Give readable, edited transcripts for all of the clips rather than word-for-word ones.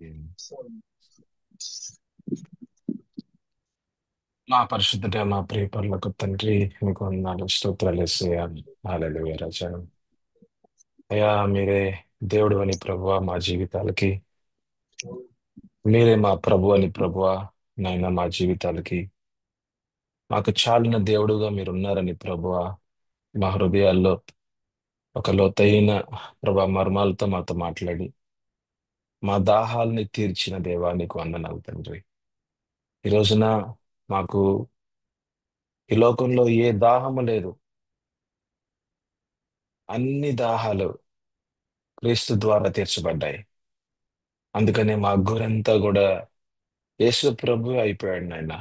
ఉమ్. మా పరిశుద్ధుడ మా ప్రియ పరలోక తండ్రి, మీకు వందనాలు స్తోత్రాలు యేసయ్యా. హల్లెలూయా రాజా. అయ్యా, మీరే దేవుడు అని ప్రభువా మా జీవితాలకి. మీరే మా ప్రభు అని ప్రభువా నాయన మా జీవితాలకి. మాకు చాలిన దేవుడుగా మీరు ఉన్నారని ప్రభువా మా హృదయాల్లో ఒక లోతైన ప్రభా మర్మాలతో మాతో మాట్లాడి మా దాహాల్ని తీర్చిన దేవా నీకు వందనాలు తండ్రి. ఈ రోజున మాకు ఈ లోకంలో ఏ దాహము లేదు. అన్ని దాహాలు క్రీస్తు ద్వారా తీర్చబడ్డాయి. అందుకనే మా గురంతా కూడా యేసు ప్రభు అయిపోయాడు నాయన.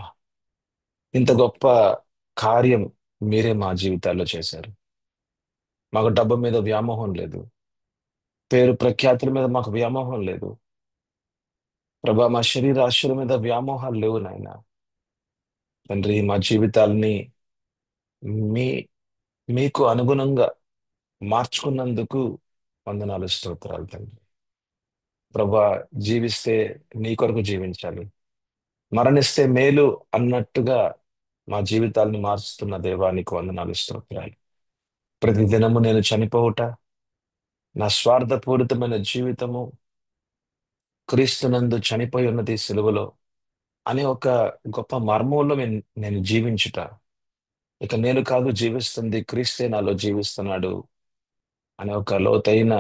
ఇంత గొప్ప కార్యం మీరే మా జీవితాల్లో చేశారు. మాకు డబ్బు మీద వ్యామోహం లేదు. పేరు ప్రఖ్యాతుల మీద మాకు వ్యామోహం లేదు. ప్రభా, మా శరీరాశుల మీద వ్యామోహాలు లేవు నాయన. తండ్రి, మా జీవితాల్ని మీ మీకు అనుగుణంగా మార్చుకున్నందుకు వందనాలు స్తోత్రాలు తండ్రి. ప్రభా, జీవిస్తే నీ కొరకు జీవించాలి, మరణిస్తే మేలు అన్నట్టుగా మా జీవితాల్ని మార్చుతున్న దేవానికి వందనాలు స్తోత్రాలు. ప్రతి దినము నేను చనిపోవుట, నా స్వార్థపూరితమైన జీవితము క్రీస్తునందు చనిపోయి ఉన్నది సిలువలో అనే ఒక గొప్ప మర్మంలో నేను జీవించుట. ఇక నేను కాదు జీవిస్తుంది, క్రీస్తే నాలో జీవిస్తున్నాడు అనే ఒక లోతైన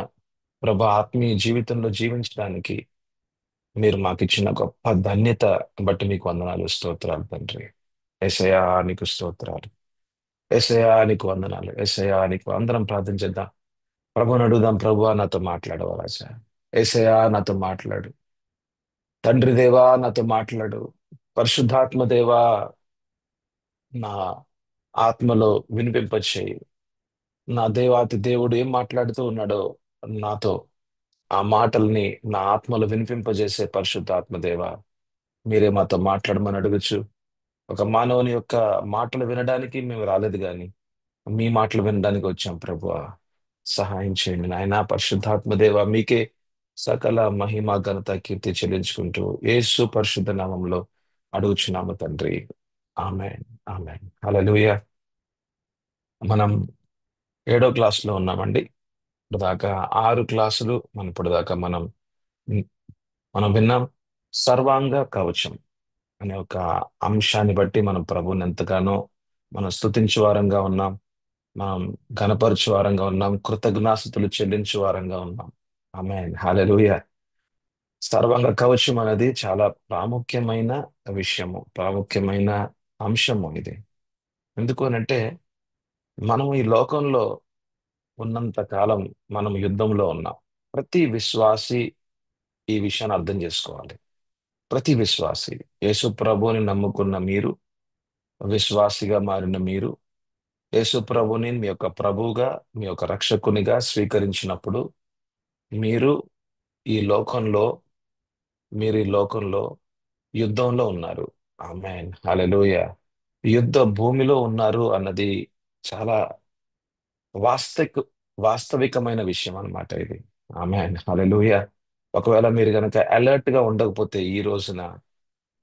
ప్రభా ఆత్మీయ జీవితంలో జీవించడానికి మీరు మాకు ఇచ్చిన గొప్ప ధన్యత బట్టి మీకు వందనాలు స్తోత్రాలు తండ్రి. యేసయ్యా నీకు స్తోత్రాలు. యేసయ్యా నీకు వందనాలు. యేసయ్యా నీకు అందరం ప్రార్థన చేద్దాం. ప్రభుని అడుగుదాం. ప్రభువా నాతో మాట్లాడవా రాజా. యేసయ్యా నాతో మాట్లాడు. తండ్రి దేవా నాతో మాట్లాడు. పరిశుద్ధాత్మ దేవా నా ఆత్మలో వినిపింపచేయి. నా దేవాతి దేవుడు ఏం మాట్లాడుతూ ఉన్నాడో నాతో ఆ మాటల్ని నా ఆత్మలో వినిపింపజేసే పరిశుద్ధాత్మ దేవా మీరే మాతో మాట్లాడమని అడగచ్చు. ఒక మానవుని యొక్క మాటలు వినడానికి మేము రాలేదు గాని మీ మాటలు వినడానికి వచ్చాం ప్రభువా. సహాయం చేయండి నాయనా. పరిశుద్ధాత్మ దేవ మీకే సకల మహిమ ఘనత కీర్తి చెల్లించుకుంటూ యేసు పరిశుద్ధ నామంలో అడుగుచున్నాము తండ్రి. ఆమేన్. ఆమేన్. హల్లెలూయా. మనం 7వ క్లాసులో ఉన్నామండి. ఇప్పుడు దాకా 6 క్లాసులు ఇప్పుడు దాకా మనం విన్నాం. సర్వాంగ కవచం అనే ఒక అంశాన్ని బట్టి మనం ప్రభువుని ఎంతగానో మనం స్తుతించు వారంగా ఉన్నాం. మనం ఘనపరచు వారంగా ఉన్నాం. కృతజ్ఞాస్తుతులు చెల్లించు వారంగా ఉన్నాం. ఆమేన్. హల్లెలూయా. సర్వాంగ కవచం అనేది చాలా ప్రాముఖ్యమైన విషయము, ప్రాముఖ్యమైన అంశము ఇది. ఎందుకు అనంటే మనం ఈ లోకంలో ఉన్నంత కాలం మనం యుద్ధంలో ఉన్నాం. ప్రతి విశ్వాసి ఈ విషయాన్ని అర్థం చేసుకోవాలి. ప్రతి విశ్వాసి, యేసు ప్రభువుని నమ్ముకున్న మీరు, విశ్వాసిగా మారిన మీరు, యేసు ప్రభుని మీ యొక్క ప్రభువుగా, మీ యొక్క రక్షకునిగా స్వీకరించినప్పుడు మీరు ఈ లోకంలో మీరు ఈ లోకంలో యుద్ధంలో ఉన్నారు. ఆమేన్. హల్లెలూయా. యుద్ధ భూమిలో ఉన్నారు అన్నది చాలా వాస్తవిక వాస్తవికమైన విషయం అన్నమాట ఇది. ఆమేన్. హల్లెలూయా. ఒకవేళ మీరు గనక అలర్ట్ గా ఉండకపోతే ఈ రోజున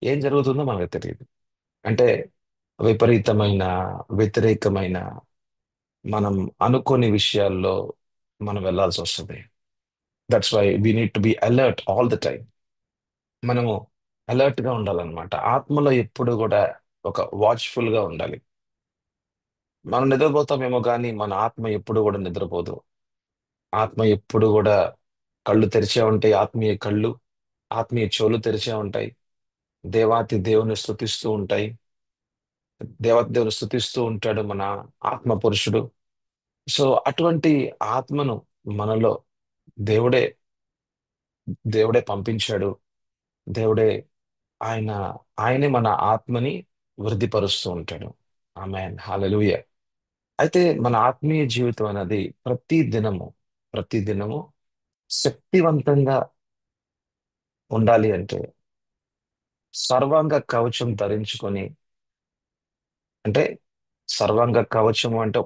ఏం జరుగుతుందో మనకు తెలియదు. అంటే విపరీతమైన, వ్యతిరేకమైన, మనం అనుకోని విషయాల్లో మనం వెళ్ళాల్సి వస్తుంది. That's why we need to be alert all the time. మనము అలర్ట్ గా ఉండాలన్నమాట. ఆత్మలో ఎప్పుడు కూడా ఒక వాచ్ఫుల్ గా ఉండాలి. మనం నిద్రపోతామేమో కానీ మన ఆత్మ ఎప్పుడు కూడా నిద్రపోదు. ఆత్మ ఎప్పుడు కూడా కళ్ళు తెరిచే ఉంటాయి. ఆత్మీయ కళ్ళు, ఆత్మీయ చెవులు తెరిచే ఉంటాయి. దేవాతి దేవుని స్తుతిస్తూ ఉంటాయి. దేవాతి దేవుని స్తుతిస్తూ ఉంటాడు మన ఆత్మ పురుషుడు. సో అటువంటి ఆత్మను మనలో దేవుడే దేవుడే పంపించాడు. దేవుడే ఆయన ఆయనే మన ఆత్మని వృద్ధిపరుస్తూ ఉంటాడు. ఆమేన్. హల్లెలూయా. అయితే మన ఆత్మీయ జీవితం అనేది ప్రతి దినము శక్తివంతంగా ఉండాలి అంటే సర్వాంగ కవచం ధరించుకొని, అంటే సర్వాంగ కవచము అంటే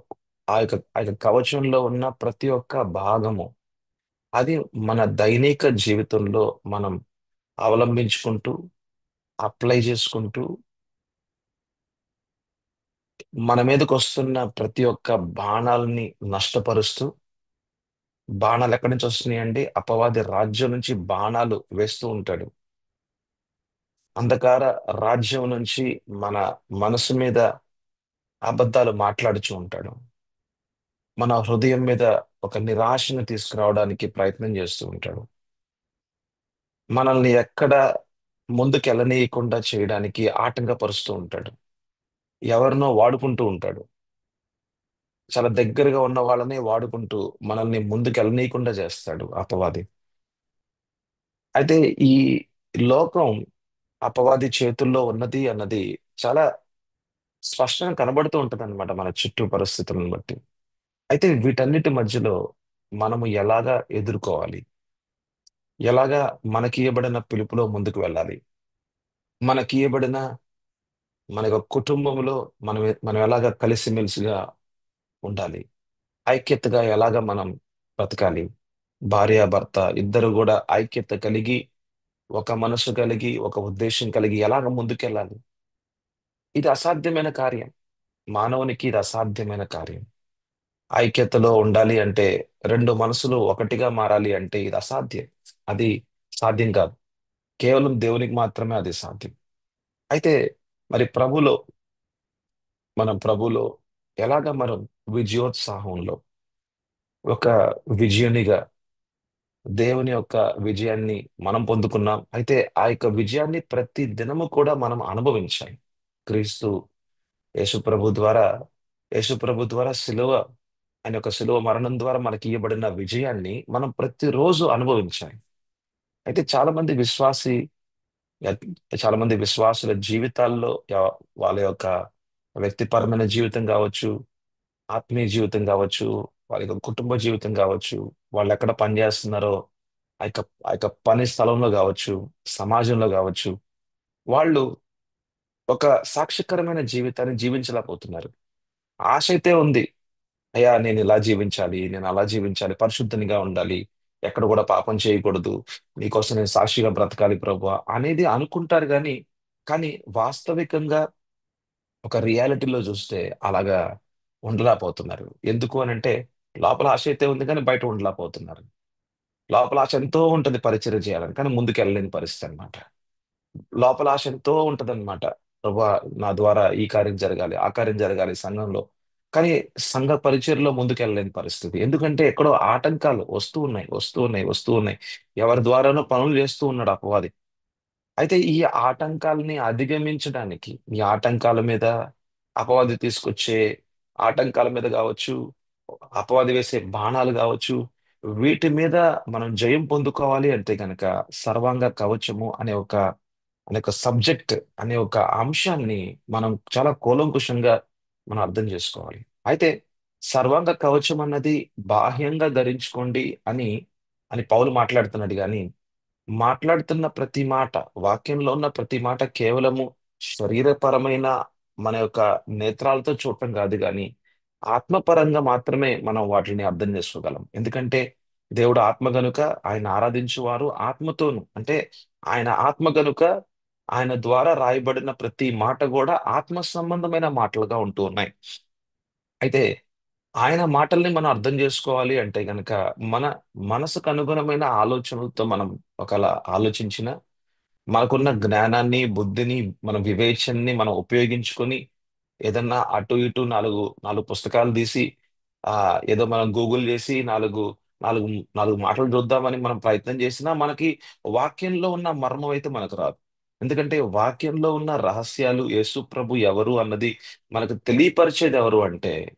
ఆ యొక్క కవచంలో ఉన్న ప్రతి ఒక్క భాగము అది మన దైనిక జీవితంలో మనం అవలంబించుకుంటూ, అప్లై చేసుకుంటూ, మన మీదకి వస్తున్న ప్రతి ఒక్క బాణాలని నష్టపరుస్తూ, బాణాలు ఎక్కడి నుంచి వస్తున్నాయండి? అపవాది రాజ్యం నుంచి బాణాలు వేస్తూ ఉంటాడు. అంధకార రాజ్యం నుంచి మన మనసు మీద అబద్ధాలు మాట్లాడుచూ ఉంటాడు. మన హృదయం మీద ఒక నిరాశను తీసుకురావడానికి ప్రయత్నం చేస్తూ ఉంటాడు. మనల్ని ఎక్కడ ముందుకెళ్ళనీయకుండా చేయడానికి ఆటంకపరుస్తూ ఉంటాడు. ఎవరినో వాడుకుంటూ ఉంటాడు. చాలా దగ్గరగా ఉన్న వాళ్ళనే వాడుకుంటూ మనల్ని ముందుకెళ్ళనీయకుండా చేస్తాడు అపవాది. అయితే ఈ లోకం అపవాది చేతుల్లో ఉన్నది అన్నది చాలా స్పష్టంగా కనబడుతూ ఉంటదన్నమాట మన చుట్టూ పరిస్థితులను బట్టి. అయితే వీటన్నిటి మధ్యలో మనము ఎలాగా ఎదుర్కోవాలి? ఎలాగా మనకి ఇవ్వబడిన పిలుపులో ముందుకు వెళ్ళాలి? మనకి ఇవ్వబడిన మన యొక్క కుటుంబంలో మనం ఎలాగా కలిసిమెలిసిగా ఉండాలి? ఐక్యతగా ఎలాగా మనం బ్రతకాలి? భార్యాభర్త ఇద్దరు కూడా ఐక్యత కలిగి, ఒక మనసు కలిగి, ఒక ఉద్దేశం కలిగి ఎలాగ ముందుకెళ్ళాలి? ఇది అసాధ్యమైన కార్యం. మానవునికి ఇది అసాధ్యమైన కార్యం. ఐక్యతలో ఉండాలి అంటే, రెండు మనసులు ఒకటిగా మారాలి అంటే ఇది అసాధ్యం. అది సాధ్యం కాదు. కేవలం దేవునికి మాత్రమే అది సాధ్యం. అయితే మరి ప్రభులో ఎలాగ మనం విజయోత్సాహంలో ఒక విజయునిగా దేవుని యొక్క విజయాన్ని మనం పొందుకున్నాం. అయితే ఆ యొక్క విజయాన్ని ప్రతి దినము కూడా మనం అనుభవించాలి. క్రీస్తు యేసు ప్రభు ద్వారా ఆయన యొక్క శిలువ మరణం ద్వారా మనకి ఇవ్వబడిన విజయాన్ని మనం ప్రతిరోజు అనుభవించాలి. అయితే చాలా మంది విశ్వాసుల జీవితాల్లో వాళ్ళ యొక్క వ్యక్తిపరమైన జీవితం కావచ్చు, ఆత్మీయ జీవితం కావచ్చు, వాళ్ళ యొక్క కుటుంబ జీవితం కావచ్చు, వాళ్ళు ఎక్కడ పని చేస్తున్నారో ఆ యొక్క పని స్థలంలో కావచ్చు, సమాజంలో కావచ్చు, వాళ్ళు ఒక సాక్షికరమైన జీవితాన్ని జీవించలేకపోతున్నారు. ఆశ అయితే ఉంది. అయ్యా నేను ఇలా జీవించాలి, నేను అలా జీవించాలి, పరిశుద్ధంగా ఉండాలి, ఎక్కడ కూడా పాపం చేయకూడదు, నీకోసం నేను సాక్షిగా బ్రతకాలి ప్రభు అనేది అనుకుంటారు కానీ వాస్తవికంగా ఒక రియాలిటీలో చూస్తే అలాగా ఉండలేకపోతున్నారు. ఎందుకు అని అంటే లోపల ఆశ అయితే ఉంది కానీ బయట ఉండలేకపోతున్నారు. లోపల ఆశ ఎంతో ఉంటుంది పరిచర్య చేయాలని, కానీ ముందుకు వెళ్ళలేని పరిస్థితి అనమాట. లోపల ఆశ ఎంతో ఉంటదన్నమాట. ప్రభా, నా ద్వారా ఈ కార్యం జరగాలి, ఆ కార్యం జరగాలి సంఘంలో. కానీ సంఘ పరిచర్లో ముందుకు వెళ్ళలేని పరిస్థితి. ఎందుకంటే ఎక్కడో ఆటంకాలు వస్తూ ఉన్నాయి, వస్తూ ఉన్నాయి, వస్తూ ఉన్నాయి. ఎవరి ద్వారానో పనులు చేస్తూ ఉన్నాడు అపవాది. అయితే ఈ ఆటంకాలని అధిగమించడానికి, ఈ ఆటంకాల మీద అపవాది తీసుకొచ్చే ఆటంకాల మీద కావచ్చు, అపవాది వేసే బాణాలు కావచ్చు, వీటి మీద మనం జయం పొందుకోవాలి అంటే గనక సర్వాంగ కవచము అనే ఒక సబ్జెక్ట్, అనే ఒక అంశాన్ని మనం చాలా కూలంకుషంగా మనం అర్థం చేసుకోవాలి. అయితే సర్వాంగ కవచం అన్నది బాహ్యంగా ధరించుకోండి అని పౌలు మాట్లాడుతున్నాడు కానీ, మాట్లాడుతున్న ప్రతి మాట, వాక్యంలో ఉన్న ప్రతి మాట కేవలము శరీరపరమైన మన యొక్క నేత్రాలతో చూడటం కాదు కానీ ఆత్మపరంగా మాత్రమే మనం వాటిని అర్థం చేసుకోగలం. ఎందుకంటే దేవుడు ఆత్మ గనుక ఆయన ఆరాధించువారు ఆత్మతోను, అంటే ఆయన ఆత్మ గనుక ఆయన ద్వారా రాయబడిన ప్రతి మాట కూడా ఆత్మ సంబంధమైన మాటలుగా ఉంటూ ఉన్నాయి. అయితే ఆయన మాటల్ని మనం అర్థం చేసుకోవాలి అంటే గనక మన మనసుకు అనుగుణమైన ఆలోచనలతో మనం ఒకలా ఆలోచించిన, మనకున్న జ్ఞానాన్ని, బుద్ధిని, మన వివేచనని మనం ఉపయోగించుకొని ఏదన్నా అటు ఇటు నాలుగు నాలుగు పుస్తకాలు తీసి ఏదో మనం గూగుల్ చేసి నాలుగు నాలుగు మాటలు చూద్దామని మనం ప్రయత్నం చేసినా మనకి వాక్యంలో ఉన్న మర్మం అయితే మనకు రాదు. ఎందుకంటే వాక్యంలో ఉన్న రహస్యాలు, యేసు ప్రభు ఎవరు అన్నది మనకు తెలియపరిచేది ఎవరు అంటే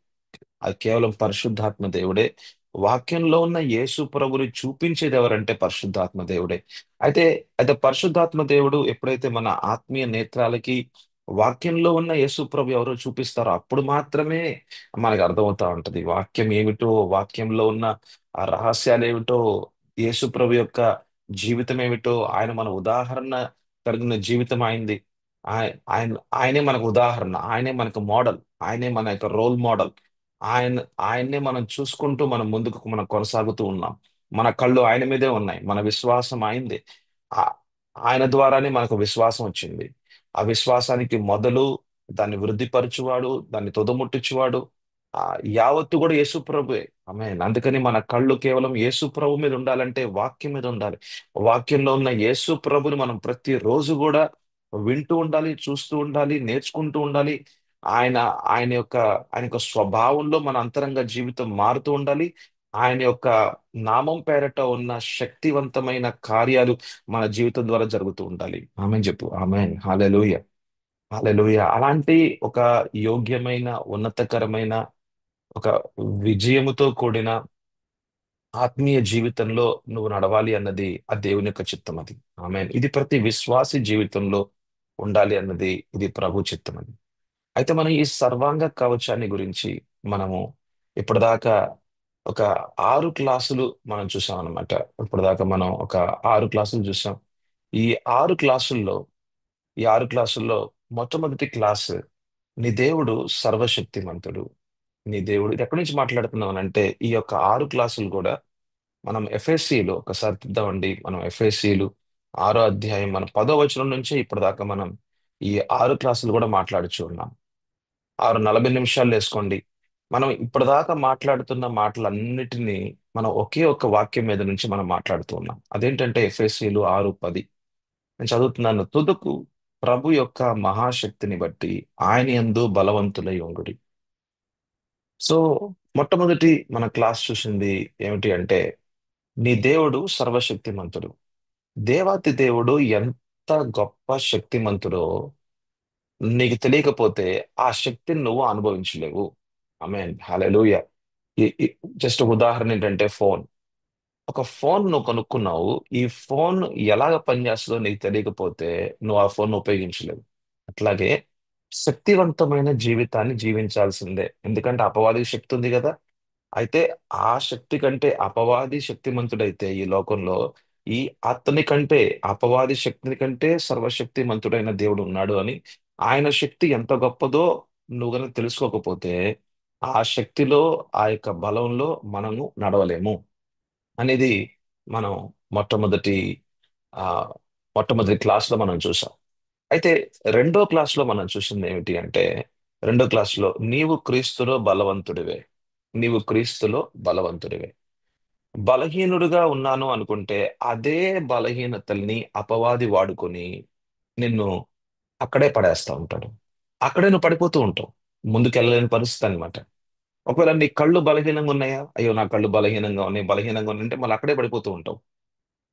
అది కేవలం పరిశుద్ధాత్మ దేవుడే. వాక్యంలో ఉన్న యేసు ప్రభుని చూపించేది ఎవరంటే పరిశుద్ధాత్మ దేవుడే. అయితే అయితే పరిశుద్ధాత్మ దేవుడు ఎప్పుడైతే మన ఆత్మీయ నేత్రాలకి వాక్యంలో ఉన్న యేసు ప్రభు ఎవరో చూపిస్తారో అప్పుడు మాత్రమే మనకు అర్థమవుతా ఉంటది. వాక్యం ఏమిటో, వాక్యంలో ఉన్న ఆ రహస్యాలు ఏమిటో, యేసు ప్రభు యొక్క జీవితం ఏమిటో, ఆయన మన ఉదాహరణ కలిగిన జీవితం అయింది. ఆయనే మనకు ఉదాహరణ, ఆయనే మనకు మోడల్, ఆయనే మన యొక్క రోల్ మోడల్. ఆయన ఆయన్నే మనం చూసుకుంటూ మనం కొనసాగుతూ ఉన్నాం. మన కళ్ళు ఆయన మీదే ఉన్నాయి, మన విశ్వాసం ఆయనదే. ఆ- ఆయన ద్వారానే మనకు విశ్వాసం వచ్చింది. ఆ విశ్వాసానికి మొదలు, దాన్ని వృద్ధిపరచువాడు, దాన్ని తుదముట్టించువాడు, ఆ యావత్తు కూడా యేసు ప్రభువే. ఆమేన్. అందుకని మన కళ్ళు కేవలం యేసు ప్రభు మీద ఉండాలంటే వాక్యం మీద ఉండాలి. వాక్యంలో ఉన్న యేసు ప్రభుని మనం ప్రతిరోజు కూడా వింటూ ఉండాలి, చూస్తూ ఉండాలి, నేర్చుకుంటూ ఉండాలి. ఆయన ఆయన యొక్క స్వభావంలో మన అంతరంగ జీవితం మారుతూ ఉండాలి. ఆయన యొక్క నామం పేరట ఉన్న శక్తివంతమైన కార్యాలు మన జీవితం ద్వారా జరుగుతూ ఉండాలి. ఆమెన్ చెప్పు. ఆమెన్. హల్లెలూయ. హల్లెలూయ. అలాంటి ఒక యోగ్యమైన, ఉన్నతకరమైన, ఒక విజయముతో కూడిన ఆత్మీయ జీవితంలో నువ్వు నడవాలి అన్నది ఆ దేవుని యొక్క చిత్తం అది. ఆమెన్. ఇది ప్రతి విశ్వాసి జీవితంలో ఉండాలి అన్నది ఇది ప్రభు చిత్తం అది. అయితే మనం ఈ సర్వాంగ కవచాన్ని గురించి మనము ఇప్పటిదాకా ఒక 6 క్లాసులు మనం చూసాం అనమాట. ఇప్పటిదాకా మనం ఒక 6 క్లాసులు చూసాం. ఈ 6 క్లాసుల్లో ఈ 6 క్లాసుల్లో మొట్టమొదటి క్లాస్, నీ దేవుడు సర్వశక్తిమంతుడు. నీ దేవుడు ఇది ఎక్కడి నుంచి మాట్లాడుతున్నాం అంటే, ఈ యొక్క 6 క్లాసులు కూడా మనం ఎఫ్ఎస్సిలో ఒకసారి తిద్దామండి. మనం ఎఫ్ఎస్సిలు 6వ అధ్యాయం మన 10వ వచనం నుంచి ఇప్పటిదాకా మనం ఈ 6 క్లాసులు కూడా మాట్లాడుచు ఉన్నాం. 6 40 నిమిషాలు వేసుకోండి. మనం ఇప్పటిదాకా మాట్లాడుతున్న మాటలన్నిటినీ మనం ఒకే ఒక్క వాక్యం మీద నుంచి మనం మాట్లాడుతూ ఉన్నాం. అదేంటంటే ఎఫెసీయులు 6:10. నేను చదువుతున్నాను. తుదకు ప్రభు యొక్క మహాశక్తిని బట్టి ఆయన యందు బలవంతులై ఉండుడి. సో మొట్టమొదటి మన క్లాస్ చూసింది ఏమిటి అంటే, నీ దేవుడు సర్వశక్తిమంతుడు. దేవాతి దేవుడు ఎంత గొప్ప శక్తిమంతుడో నీకు తెలియకపోతే ఆ శక్తిని నువ్వు అనుభవించలేవు. ఆమేన్. హల్లెలూయ. జస్ట్ ఒక ఉదాహరణ ఏంటంటే ఫోన్. ఒక ఫోన్ నువ్వు కొనుక్కున్నావు. ఈ ఫోన్ ఎలాగ పనిచేస్తుందో నీకు తెలియకపోతే నువ్వు ఆ ఫోన్ ఉపయోగించలేవు. అట్లాగే శక్తివంతమైన జీవితాన్ని జీవించాల్సిందే. ఎందుకంటే అపవాదికి శక్తి ఉంది కదా. అయితే ఆ శక్తి కంటే అపవాది శక్తిమంతుడైతే ఈ లోకంలో, ఈ అతని కంటే, అపవాది శక్తిని కంటే సర్వశక్తిమంతుడైన దేవుడు ఉన్నాడు అని, ఆయన శక్తి ఎంత గొప్పదో నువ్వు గనుక తెలుసుకోకపోతే ఆ శక్తిలో, ఆ యొక్క బలంలో మనము నడవలేము అనేది మనం మొట్టమొదటి ఆ మొట్టమొదటి క్లాస్ లో మనం చూసాం. అయితే రెండో క్లాస్ లో మనం చూసింది ఏమిటి అంటే, రెండో క్లాస్ లో నీవు క్రీస్తులో బలవంతుడివే. నీవు క్రీస్తులో బలవంతుడివే. బలహీనుడిగా ఉన్నాను అనుకుంటే అదే బలహీనతల్ని అపవాది వాడుకొని నిన్ను అక్కడే పడేస్తా ఉంటాడు. అక్కడే నువ్వు పడిపోతూ ఉంటావు. ముందుకెళ్ళలేని పరిస్థితి అనమాట. ఒకవేళ నీ కళ్ళు బలహీనంగా ఉన్నాయా? అయ్యో నా కళ్ళు బలహీనంగా ఉన్నాయి, బలహీనంగా ఉన్నాయి అంటే మళ్ళీ అక్కడే పడిపోతూ ఉంటావు.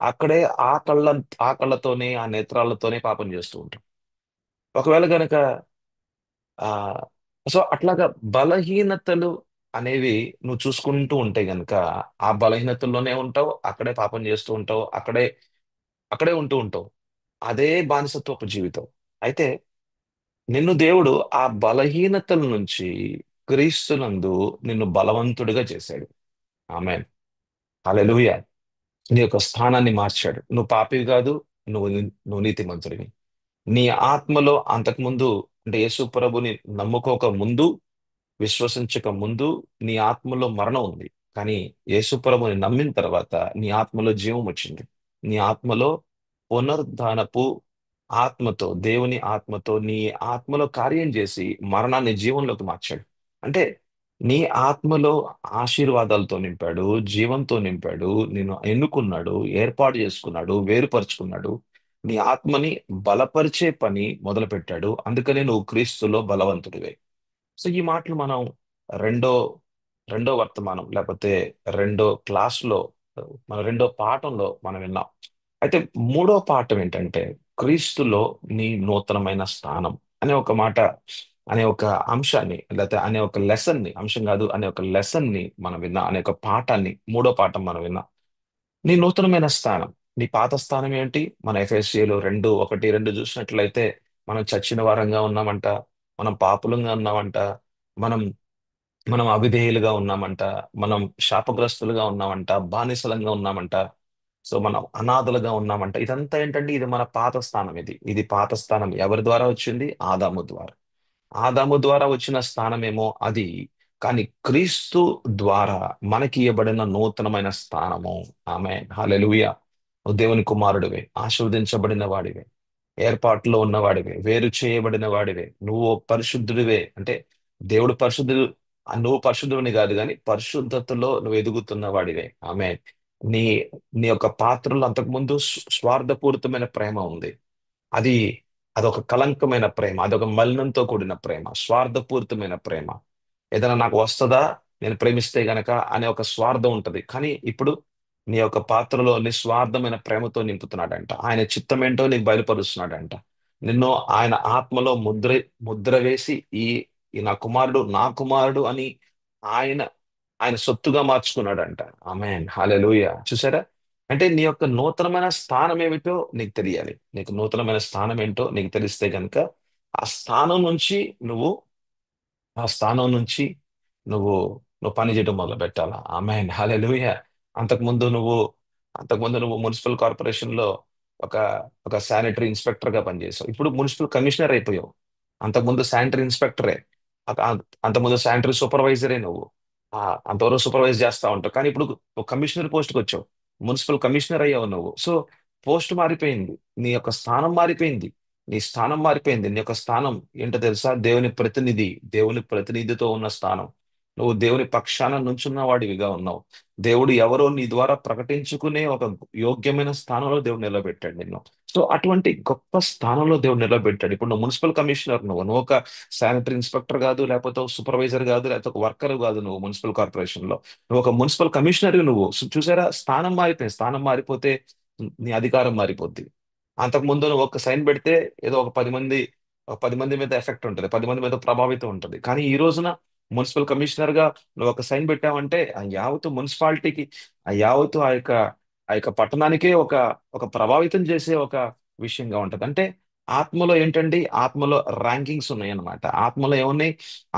అక్కడే ఆ కళ్ళ ఆ కళ్ళతోనే, ఆ నేత్రాలతోనే పాపం చేస్తూ ఉంటావు. ఒకవేళ గనక ఆ సో అట్లాగా బలహీనతలు అనేవి నువ్వు చూసుకుంటూ ఉంటే గనక ఆ బలహీనతల్లోనే ఉంటావు, అక్కడే పాపం చేస్తూ ఉంటావు, అక్కడే ఉంటూ ఉంటావు. అదే బానిసత్వపు జీవితం. అయితే నిన్ను దేవుడు ఆ బలహీనతల నుంచి క్రీస్తునందు నిన్ను బలవంతుడిగా చేశాడు. ఆమేన్. హల్లెలూయా. నీ యొక్క స్థానాన్ని మార్చాడు. నువ్వు పాపివి కాదు, నువ్వు నీతిమంతుడివి. నీ ఆత్మలో అంతకుముందు, అంటే యేసు ప్రభుని నమ్ముకోక ముందు, విశ్వసించక ముందు నీ ఆత్మలో మరణం ఉంది. కానీ యేసుప్రభుని నమ్మిన తర్వాత నీ ఆత్మలో జీవం వచ్చింది. నీ ఆత్మలో పునరుద్ధానపు ఆత్మతో, దేవుని ఆత్మతో నీ ఆత్మలో కార్యం చేసి మరణాన్ని జీవంలోకి మార్చాడు. అంటే నీ ఆత్మలో ఆశీర్వాదాలతో నింపాడు, జీవంతో నింపాడు, నిన్ను ఎన్నుకున్నాడు, ఏర్పాటు చేసుకున్నాడు, వేరుపరుచుకున్నాడు. నీ ఆత్మని బలపరిచే పని మొదలుపెట్టాడు. అందుకనే నువ్వు క్రీస్తులో బలవంతుడివే. సో ఈ మాటలు మనం రెండో రెండో వర్తమానం లేకపోతే రెండో క్లాసులో, మన రెండో పాఠంలో మనం విన్నాం. అయితే మూడో పాఠం ఏంటంటే, క్రీస్తులో నీ నూతనమైన స్థానం అనే ఒక మాట, అనే ఒక అంశాన్ని, లేకపోతే అనే ఒక లెసన్ ని, అంశం కాదు అనే ఒక లెసన్ ని మనం విన్నాం, అనే ఒక పాఠాన్ని, మూడో పాఠం మనం విన్నాం. నీ నూతనమైన స్థానం. నీ పాత స్థానం ఏంటి? మన ఎఫ్ఎస్సిలో 2:1-2 చూసినట్లయితే మనం చచ్చిన వారంగా ఉన్నామంట, మనం పాపులంగా ఉన్నామంట, మనం మనం అవిధేయులుగా ఉన్నామంట, మనం శాపగ్రస్తులుగా ఉన్నామంట, బానిసలంగా ఉన్నామంట. సో మనం అనాథలుగా ఉన్నామంట. ఇదంతా ఏంటంటే ఇది మన పాత స్థానం. ఇది పాత స్థానం ఎవరి ద్వారా వచ్చింది? ఆదాము ద్వారా. ఆదాము ద్వారా వచ్చిన స్థానమేమో అది. కానీ క్రీస్తు ద్వారా మనకి ఇవ్వబడిన నూతనమైన స్థానము. ఆమె హల్లెలూయా. నువ్వు దేవుని కుమారుడివే, ఆశీర్వదించబడిన వాడివే, ఏర్పాటులో ఉన్నవాడివే, వేరు చేయబడిన వాడివే, నువ్వు పరిశుద్ధుడివే. అంటే దేవుడు పరిశుద్ధుడు, నువ్వు పరిశుద్ధుని కాదు కానీ పరిశుద్ధతలో నువ్వు ఎదుగుతున్న వాడివే. ఆమె నీ నీ యొక్క పాత్రలో అంతకుముందు స్వార్థపూరితమైన ప్రేమ ఉంది. అది అదొక కలంకమైన ప్రేమ, అదొక మలినంతో కూడిన ప్రేమ, స్వార్థపూరితమైన ప్రేమ. ఏదైనా నాకు వస్తుందా, నేను ప్రేమిస్తే గనక అనే ఒక స్వార్థం ఉంటది. కానీ ఇప్పుడు నీ యొక్క పాత్రలో నిస్వార్థమైన ప్రేమతో నింపుతున్నాడంట. ఆయన చిత్తం ఏంటో నీకు బయలుపరుస్తున్నాడంట. నిన్ను ఆయన ఆత్మలో ముద్ర వేసి ఈ ఈ నా కుమారుడు అని ఆయన ఆయన సొత్తుగా మార్చుకున్నాడంట. ఆమేన్, హల్లెలూయా. చూసారా? అంటే నీ యొక్క నూతనమైన స్థానం ఏమిటో నీకు తెలియాలి. నీకు నూతనమైన స్థానం ఏంటో నీకు తెలిస్తే గనుక ఆ స్థానం నుంచి నువ్వు ఆ స్థానం నుంచి నువ్వు నువ్వు పని చేయడం మొదలు పెట్టాలా. ఆమేన్, హల్లెలూయా. అంతకుముందు నువ్వు అంతకుముందు నువ్వు మున్సిపల్ కార్పొరేషన్ లో ఒక ఒక శానిటరీ ఇన్స్పెక్టర్ గా పనిచేసావు. ఇప్పుడు మున్సిపల్ కమిషనర్ అయిపోయావు. అంతకుముందు శానిటరీ ఇన్స్పెక్టరే, అంతకుముందు శానిటరీ సూపర్వైజరే నువ్వు. ఆ, అంతవరకు సూపర్వైజ్ చేస్తా ఉంటావు. కానీ ఇప్పుడు ఒక కమిషనర్ పోస్ట్కి వచ్చావు. మున్సిపల్ కమిషనర్ అయ్యావు నువ్వు. సో పోస్ట్ మారిపోయింది, నీ యొక్క స్థానం మారిపోయింది. నీ స్థానం మారిపోయింది. నీ యొక్క స్థానం ఏంటో తెలుసా? దేవుని ప్రతినిధి. దేవుని ప్రతినిధితో ఉన్న స్థానం. నువ్వు దేవుని పక్షాన నుంచున్న వాడివిగా ఉన్నావు. దేవుడు ఎవరో నీ ద్వారా ప్రకటించుకునే ఒక యోగ్యమైన స్థానంలో దేవుడు నిలబెట్టాడు నిన్ను. సో అటువంటి గొప్ప స్థానంలో దేవుడు నిలబెట్టాడు. ఇప్పుడు నువ్వు మున్సిపల్ కమిషనర్, నువ్వు ఒక శానిటరీ ఇన్స్పెక్టర్ కాదు, లేకపోతే ఒక సూపర్వైజర్ కాదు, లేకపోతే ఒక వర్కర్ కాదు. నువ్వు మున్సిపల్ కార్పొరేషన్ లో నువ్వు ఒక మున్సిపల్ కమిషనర్. నువ్వు చూసారా? స్థానం మారిపోయింది. స్థానం మారిపోతే నీ అధికారం మారిపోద్ది. అంతకు ముందు నువ్వు ఒక సైన్ పెడితే ఏదో ఒక 10 మంది మీద ఎఫెక్ట్ ఉంటుంది, 10 మంది మీద ప్రభావితం ఉంటుంది. కానీ ఈ రోజున మున్సిపల్ కమిషనర్ గా నువ్వు ఒక సైన్ పెట్టావంటే ఆ యావత్తు మున్సిపాలిటీకి, ఆ యావత్తు ఆ యొక్క పట్టణానికే ఒక ఒక ప్రభావితం చేసే ఒక విషయంగా ఉంటది. అంటే ఆత్మలో ఏంటండి? ఆత్మలో ర్యాంకింగ్స్ ఉన్నాయి అన్నమాట. ఆత్మలో ఏమున్నాయి?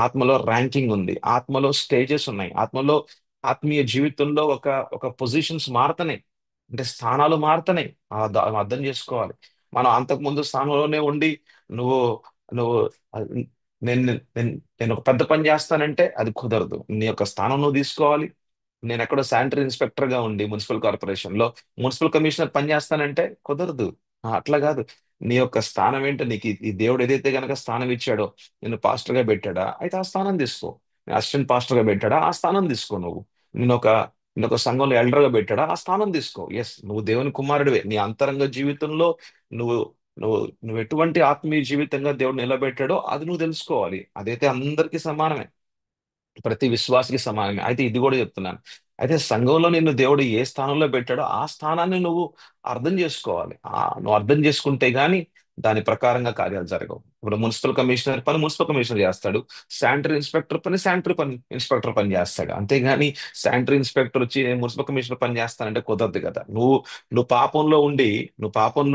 ఆత్మలో ర్యాంకింగ్ ఉంది, ఆత్మలో స్టేజెస్ ఉన్నాయి, ఆత్మలో ఆత్మీయ జీవితంలో ఒక ఒక పొజిషన్స్ మారుతున్నాయి. అంటే స్థానాలు మారుతున్నాయి. అర్థం చేసుకోవాలి. మనం అంతకు ముందు స్థానంలోనే ఉండి నువ్వు నువ్వు ఆ, నేను నేను నేను ఒక పెద్ద పని చేస్తానంటే అది కుదరదు. నీ యొక్క స్థానం నువ్వు తీసుకోవాలి. నేను ఎక్కడో శానిటరీ ఇన్స్పెక్టర్ గా ఉండి మున్సిపల్ కార్పొరేషన్ లో మున్సిపల్ కమిషనర్ పని చేస్తానంటే కుదరదు. అట్లా కాదు. నీ యొక్క స్థానం ఏంటో, నీకు ఈ దేవుడు ఏదైతే గనక స్థానం ఇచ్చాడో, నిన్ను పాస్టర్ గా పెట్టాడా, అయితే ఆ స్థానం తీసుకో. అసిస్టెంట్ పాస్టర్ గా పెట్టాడా, ఆ స్థానం తీసుకో నువ్వు. నేను ఒక నేను ఒక సంఘంలో ఎల్డర్ గా పెట్టాడా, ఆ స్థానం తీసుకో. ఎస్, నువ్వు దేవుని కుమారుడివే. నీ అంతరంగ జీవితంలో నువ్వు నువ్వు నువ్వు ఎటువంటి ఆత్మీయ జీవితంగా దేవుడు నిలబెట్టాడో అది నువ్వు తెలుసుకోవాలి. అదైతే అందరికీ సమానమే, ప్రతి విశ్వాసికి సమానమే. అయితే ఇది కూడా చెప్తున్నాను. అయితే సంఘంలో నిన్ను దేవుడు ఏ స్థానంలో పెట్టాడో ఆ స్థానాన్ని నువ్వు అర్థం చేసుకోవాలి. నువ్వు అర్థం చేసుకుంటే గానీ దాని ప్రకారంగా కార్యాలు జరగవు. ఇప్పుడు మున్సిపల్ కమిషనర్ పని మున్సిపల్ కమిషనర్ చేస్తాడు, శానిటరీ ఇన్స్పెక్టర్ పని శానిటరీ పని ఇన్స్పెక్టర్ పని చేస్తాడు. అంతేగాని శానిటరీ ఇన్స్పెక్టర్ వచ్చి నేను మున్సిపల్ కమిషనర్ పని చేస్తానంటే కుదరదు కదా. నువ్వు పాపంలో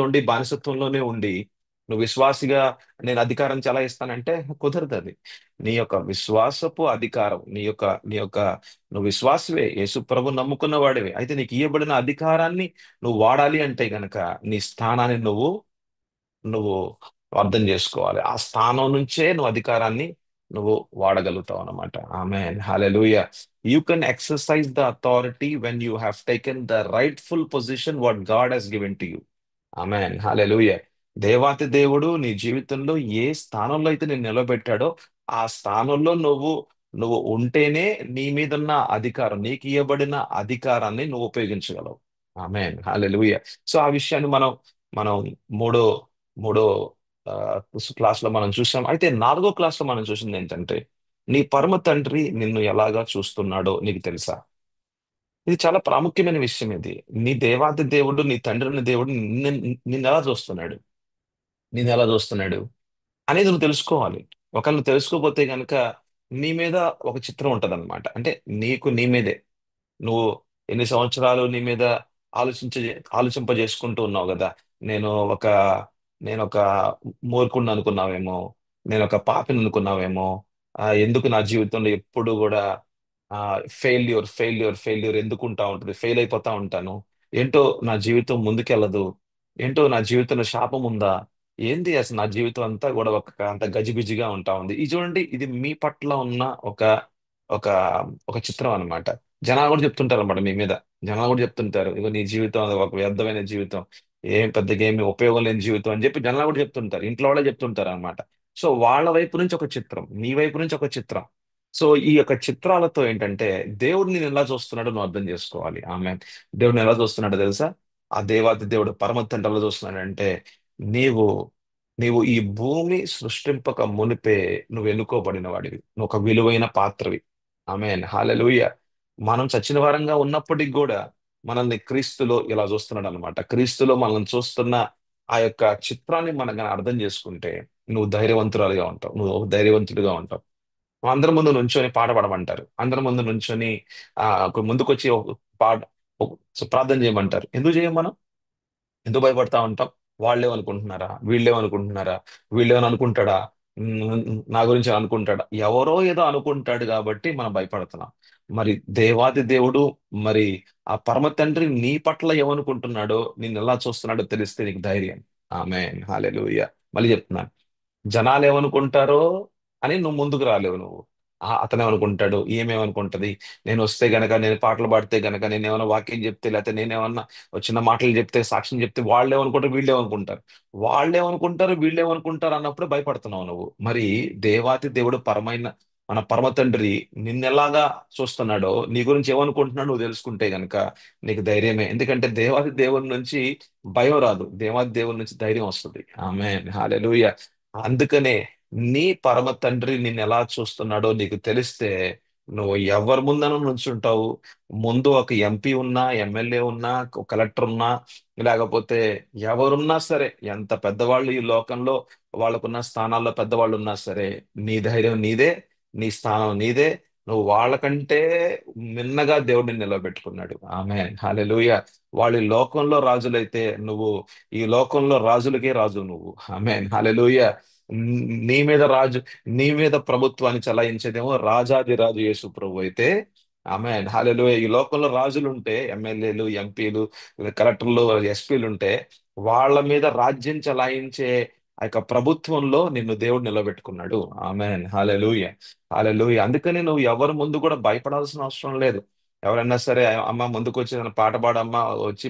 ఉండి, బానిసత్వంలోనే ఉండి నువ్వు విశ్వాసిగా నేను అధికారం చెలాయిస్తానంటే కుదరదు అది. నీ యొక్క విశ్వాసపు అధికారం, నీ యొక్క నువ్వు విశ్వాసవే, యేసు ప్రభు నమ్ముకున్న వాడివే. అయితే నీకు ఇవ్వబడిన అధికారాన్ని నువ్వు వాడాలి అంటే గనక నీ స్థానాన్ని నువ్వు అర్థం చేసుకోవాలి. ఆ స్థానం నుంచే నువ్వు అధికారాన్ని నువ్వు వాడగలుగుతావు అన్నమాట. Amen, hallelujah. You can exercise the authority when you have taken the rightful position what God has given to you. Amen, hallelujah. దేవాతి దేవుడు నీ జీవితంలో ఏ స్థానంలో అయితే నేను నిలబెట్టాడో ఆ స్థానంలో నువ్వు ఉంటేనే నీ మీదున్న అధికారం, నీకు ఇవ్వబడిన అధికారాన్ని నువ్వు ఉపయోగించగలవు. ఆమేన్, హల్లెలూయా. సో ఆ విషయాన్ని మనం మూడో మూడో ఆ, క్లాస్ లో మనం చూసాం. అయితే 4వ క్లాస్ లో మనం చూసింది ఏంటంటే నీ పరమ తండ్రి నిన్ను ఎలాగా చూస్తున్నాడో నీకు తెలుసా? ఇది చాలా ప్రాముఖ్యమైన విషయం ఇది. నీ దేవాది దేవుడు, నీ తండ్రిని దేవుడు నిన్ను ఎలా చూస్తున్నాడు, నిన్ను ఎలా చూస్తున్నాడు అనేది నువ్వు తెలుసుకోవాలి. ఒకవేళ నువ్వు తెలుసుకోపోతే గనుక నీ మీద ఒక చిత్రం ఉంటదన్నమాట. అంటే నీ మీదే నువ్వు ఎన్ని సంవత్సరాలు నీ మీద ఆలోచించ ఆలోచింపజేసుకుంటూ ఉన్నావు కదా. నేను ఒక నేను ఒక మూర్ఖుడిని అనుకున్నావేమో, నేను ఒక పాపిని అనుకున్నావేమో. ఎందుకు నా జీవితంలో ఎప్పుడు కూడా ఫెయిల్యూర్ ఫెయిల్యూర్ ఫెయిల్యూర్ ఎందుకు ఉంటా ఉంటుంది, ఫెయిల్ అయిపోతా ఉంటాను. ఏంటో నా జీవితం ముందుకెళ్ళదు, ఏంటో నా జీవితంలో శాపం ఉందా, ఏంది అసలు నా జీవితం అంతా కూడా అంత గజిబిజిగా ఉంటా ఉంది. ఇది చూడండి, ఇది మీ పట్ల ఉన్న ఒక ఒక ఒక చిత్రం అన్నమాట. జనాలు కూడా చెప్తుంటారు అనమాట మీ మీద. జనాలు కూడా చెప్తుంటారు, ఇగో నీ జీవితం అది ఒక వ్యర్థమైన జీవితం, ఏం పెద్దగా ఏమి ఉపయోగం లేని జీవితం అని చెప్పి జనాలు కూడా చెప్తుంటారు, ఇంట్లో వాళ్ళే చెప్తుంటారు అనమాట. సో వాళ్ళ వైపు నుంచి ఒక చిత్రం, నీ వైపు నుంచి ఒక చిత్రం. సో ఈ యొక్క చిత్రాలతో ఏంటంటే దేవుడిని నేను ఎలా చూస్తున్నాడో నువ్వు అర్థం చేసుకోవాలి. ఆమె దేవుడిని ఎలా చూస్తున్నాడో తెలుసా? ఆ దేవాది దేవుడు పరమ తండ్రి ఎలా చూస్తున్నాడంటే, నీవు నీవు ఈ భూమి సృష్టింపక మునిపే నువ్వు ఎన్నుకోబడిన వాడివి, నువ్వు ఒక విలువైన పాత్రవి. ఆమేన్, హల్లెలూయా. మనం చచ్చిన వారంగా ఉన్నప్పటికి కూడా మనల్ని క్రీస్తులో ఇలా చూస్తున్నాడు అనమాట. క్రీస్తులో మనల్ని చూస్తున్న ఆ యొక్క చిత్రాన్ని మనం గనక అర్థం చేసుకుంటే నువ్వు ధైర్యవంతురాలుగా ఉంటావు, నువ్వు ధైర్యవంతుడిగా ఉంటావు. అందరి ముందు నుంచొని పాట పాడమంటారు, అందరి ముందు నుంచొని ఒక ముందుకొచ్చి ఒక పాట ప్రార్థన చేయమంటారు. ఎందుకు చేయం మనం? ఎందుకు భయపడతా ఉంటాం? వాళ్ళేమనుకుంటున్నారా, వీళ్ళేమనుకుంటున్నారా, వీళ్ళేమని అనుకుంటాడా, నా గురించి అనుకుంటాడా, ఎవరో ఏదో అనుకుంటాడు కాబట్టి మనం భయపడుతున్నాం. మరి దేవాది దేవుడు, మరి ఆ పరమ తండ్రి నీ పట్ల ఏమనుకుంటున్నాడో, నిన్ను ఎలా చూస్తున్నాడో తెలిస్తే నీకు ధైర్యం. ఆమేన్, హల్లెలూయా. మళ్ళీ చెప్తున్నాను, జనాలు ఏమనుకుంటారో అని నువ్వు ముందుకు రాలేవు నువ్వు. అతను ఏమనుకుంటాడు, ఏమేమనుకుంటది, నేను వస్తే గనక, నేను పాటలు పాడితే గనక, నేను ఏమైనా వాక్యం చెప్తే, లేకపోతే నేనేమన్నా ఒక చిన్న మాటలు చెప్తే, సాక్ష్యం చెప్తే వాళ్ళు ఏమనుకుంటారు, వీళ్ళు ఏమనుకుంటారు, వాళ్ళు ఏమనుకుంటారు, వీళ్ళు ఏమనుకుంటారు అన్నప్పుడు భయపడుతున్నావు నువ్వు. మరి దేవాతి దేవుడు పరమైన మన పరమ తండ్రి నిన్నెలాగా చూస్తున్నాడో, నీ గురించి ఏమనుకుంటున్నాడో నువ్వు తెలుసుకుంటే గనక నీకు ధైర్యమే. ఎందుకంటే దేవాది దేవుని నుంచి భయం రాదు, దేవాది దేవుని నుంచి ధైర్యం వస్తుంది. ఆమేన్, హల్లెలూయా. అందుకనే నీ పరమ తండ్రి నిన్ను ఎలా చూస్తున్నాడో నీకు తెలిస్తే నువ్వు ఎవరి ముందన నుంచుంటావు. ముందు ఒక ఎంపీ ఉన్నా, ఎమ్మెల్యే ఉన్నా, ఒక కలెక్టర్ ఉన్నా, లేకపోతే ఎవరున్నా సరే, ఎంత పెద్దవాళ్ళు ఈ లోకంలో వాళ్ళకున్న స్థానాల్లో పెద్దవాళ్ళు ఉన్నా సరే, నీ ధైర్యం నీదే, నీ స్థానం నీదే. నువ్వు వాళ్ళకంటే మిన్నగా దేవుడిని నిలబెట్టుకున్నాడు. ఆమె హల్లెలూయా. వాళ్ళు ఈ లోకంలో రాజులైతే నువ్వు ఈ లోకంలో రాజులకే రాజు నువ్వు. ఆమె హల్లెలూయా. నీ మీద రాజు, నీ మీద ప్రభుత్వాన్ని చలాయించేదేమో రాజాది రాజు యేసు ప్రభు అయితే. ఆమె హల్లెలూయా. ఈ లోకంలో రాజులు ఉంటే, ఎమ్మెల్యేలు, ఎంపీలు, కలెక్టర్లు, ఎస్పీలు ఉంటే వాళ్ళ మీద రాజ్యం చలాయించే ఆ యొక్క ప్రభుత్వంలో నిన్ను దేవుడు నిలబెట్టుకున్నాడు. ఆమెన్, హల్లెలూయా. హల్లెలూయా. అందుకని నువ్వు ఎవరి ముందు కూడా భయపడాల్సిన అవసరం లేదు. ఎవరైనా సరే, అమ్మ ముందుకు వచ్చి ఏదైనా పాట పాడమ్మా, వచ్చి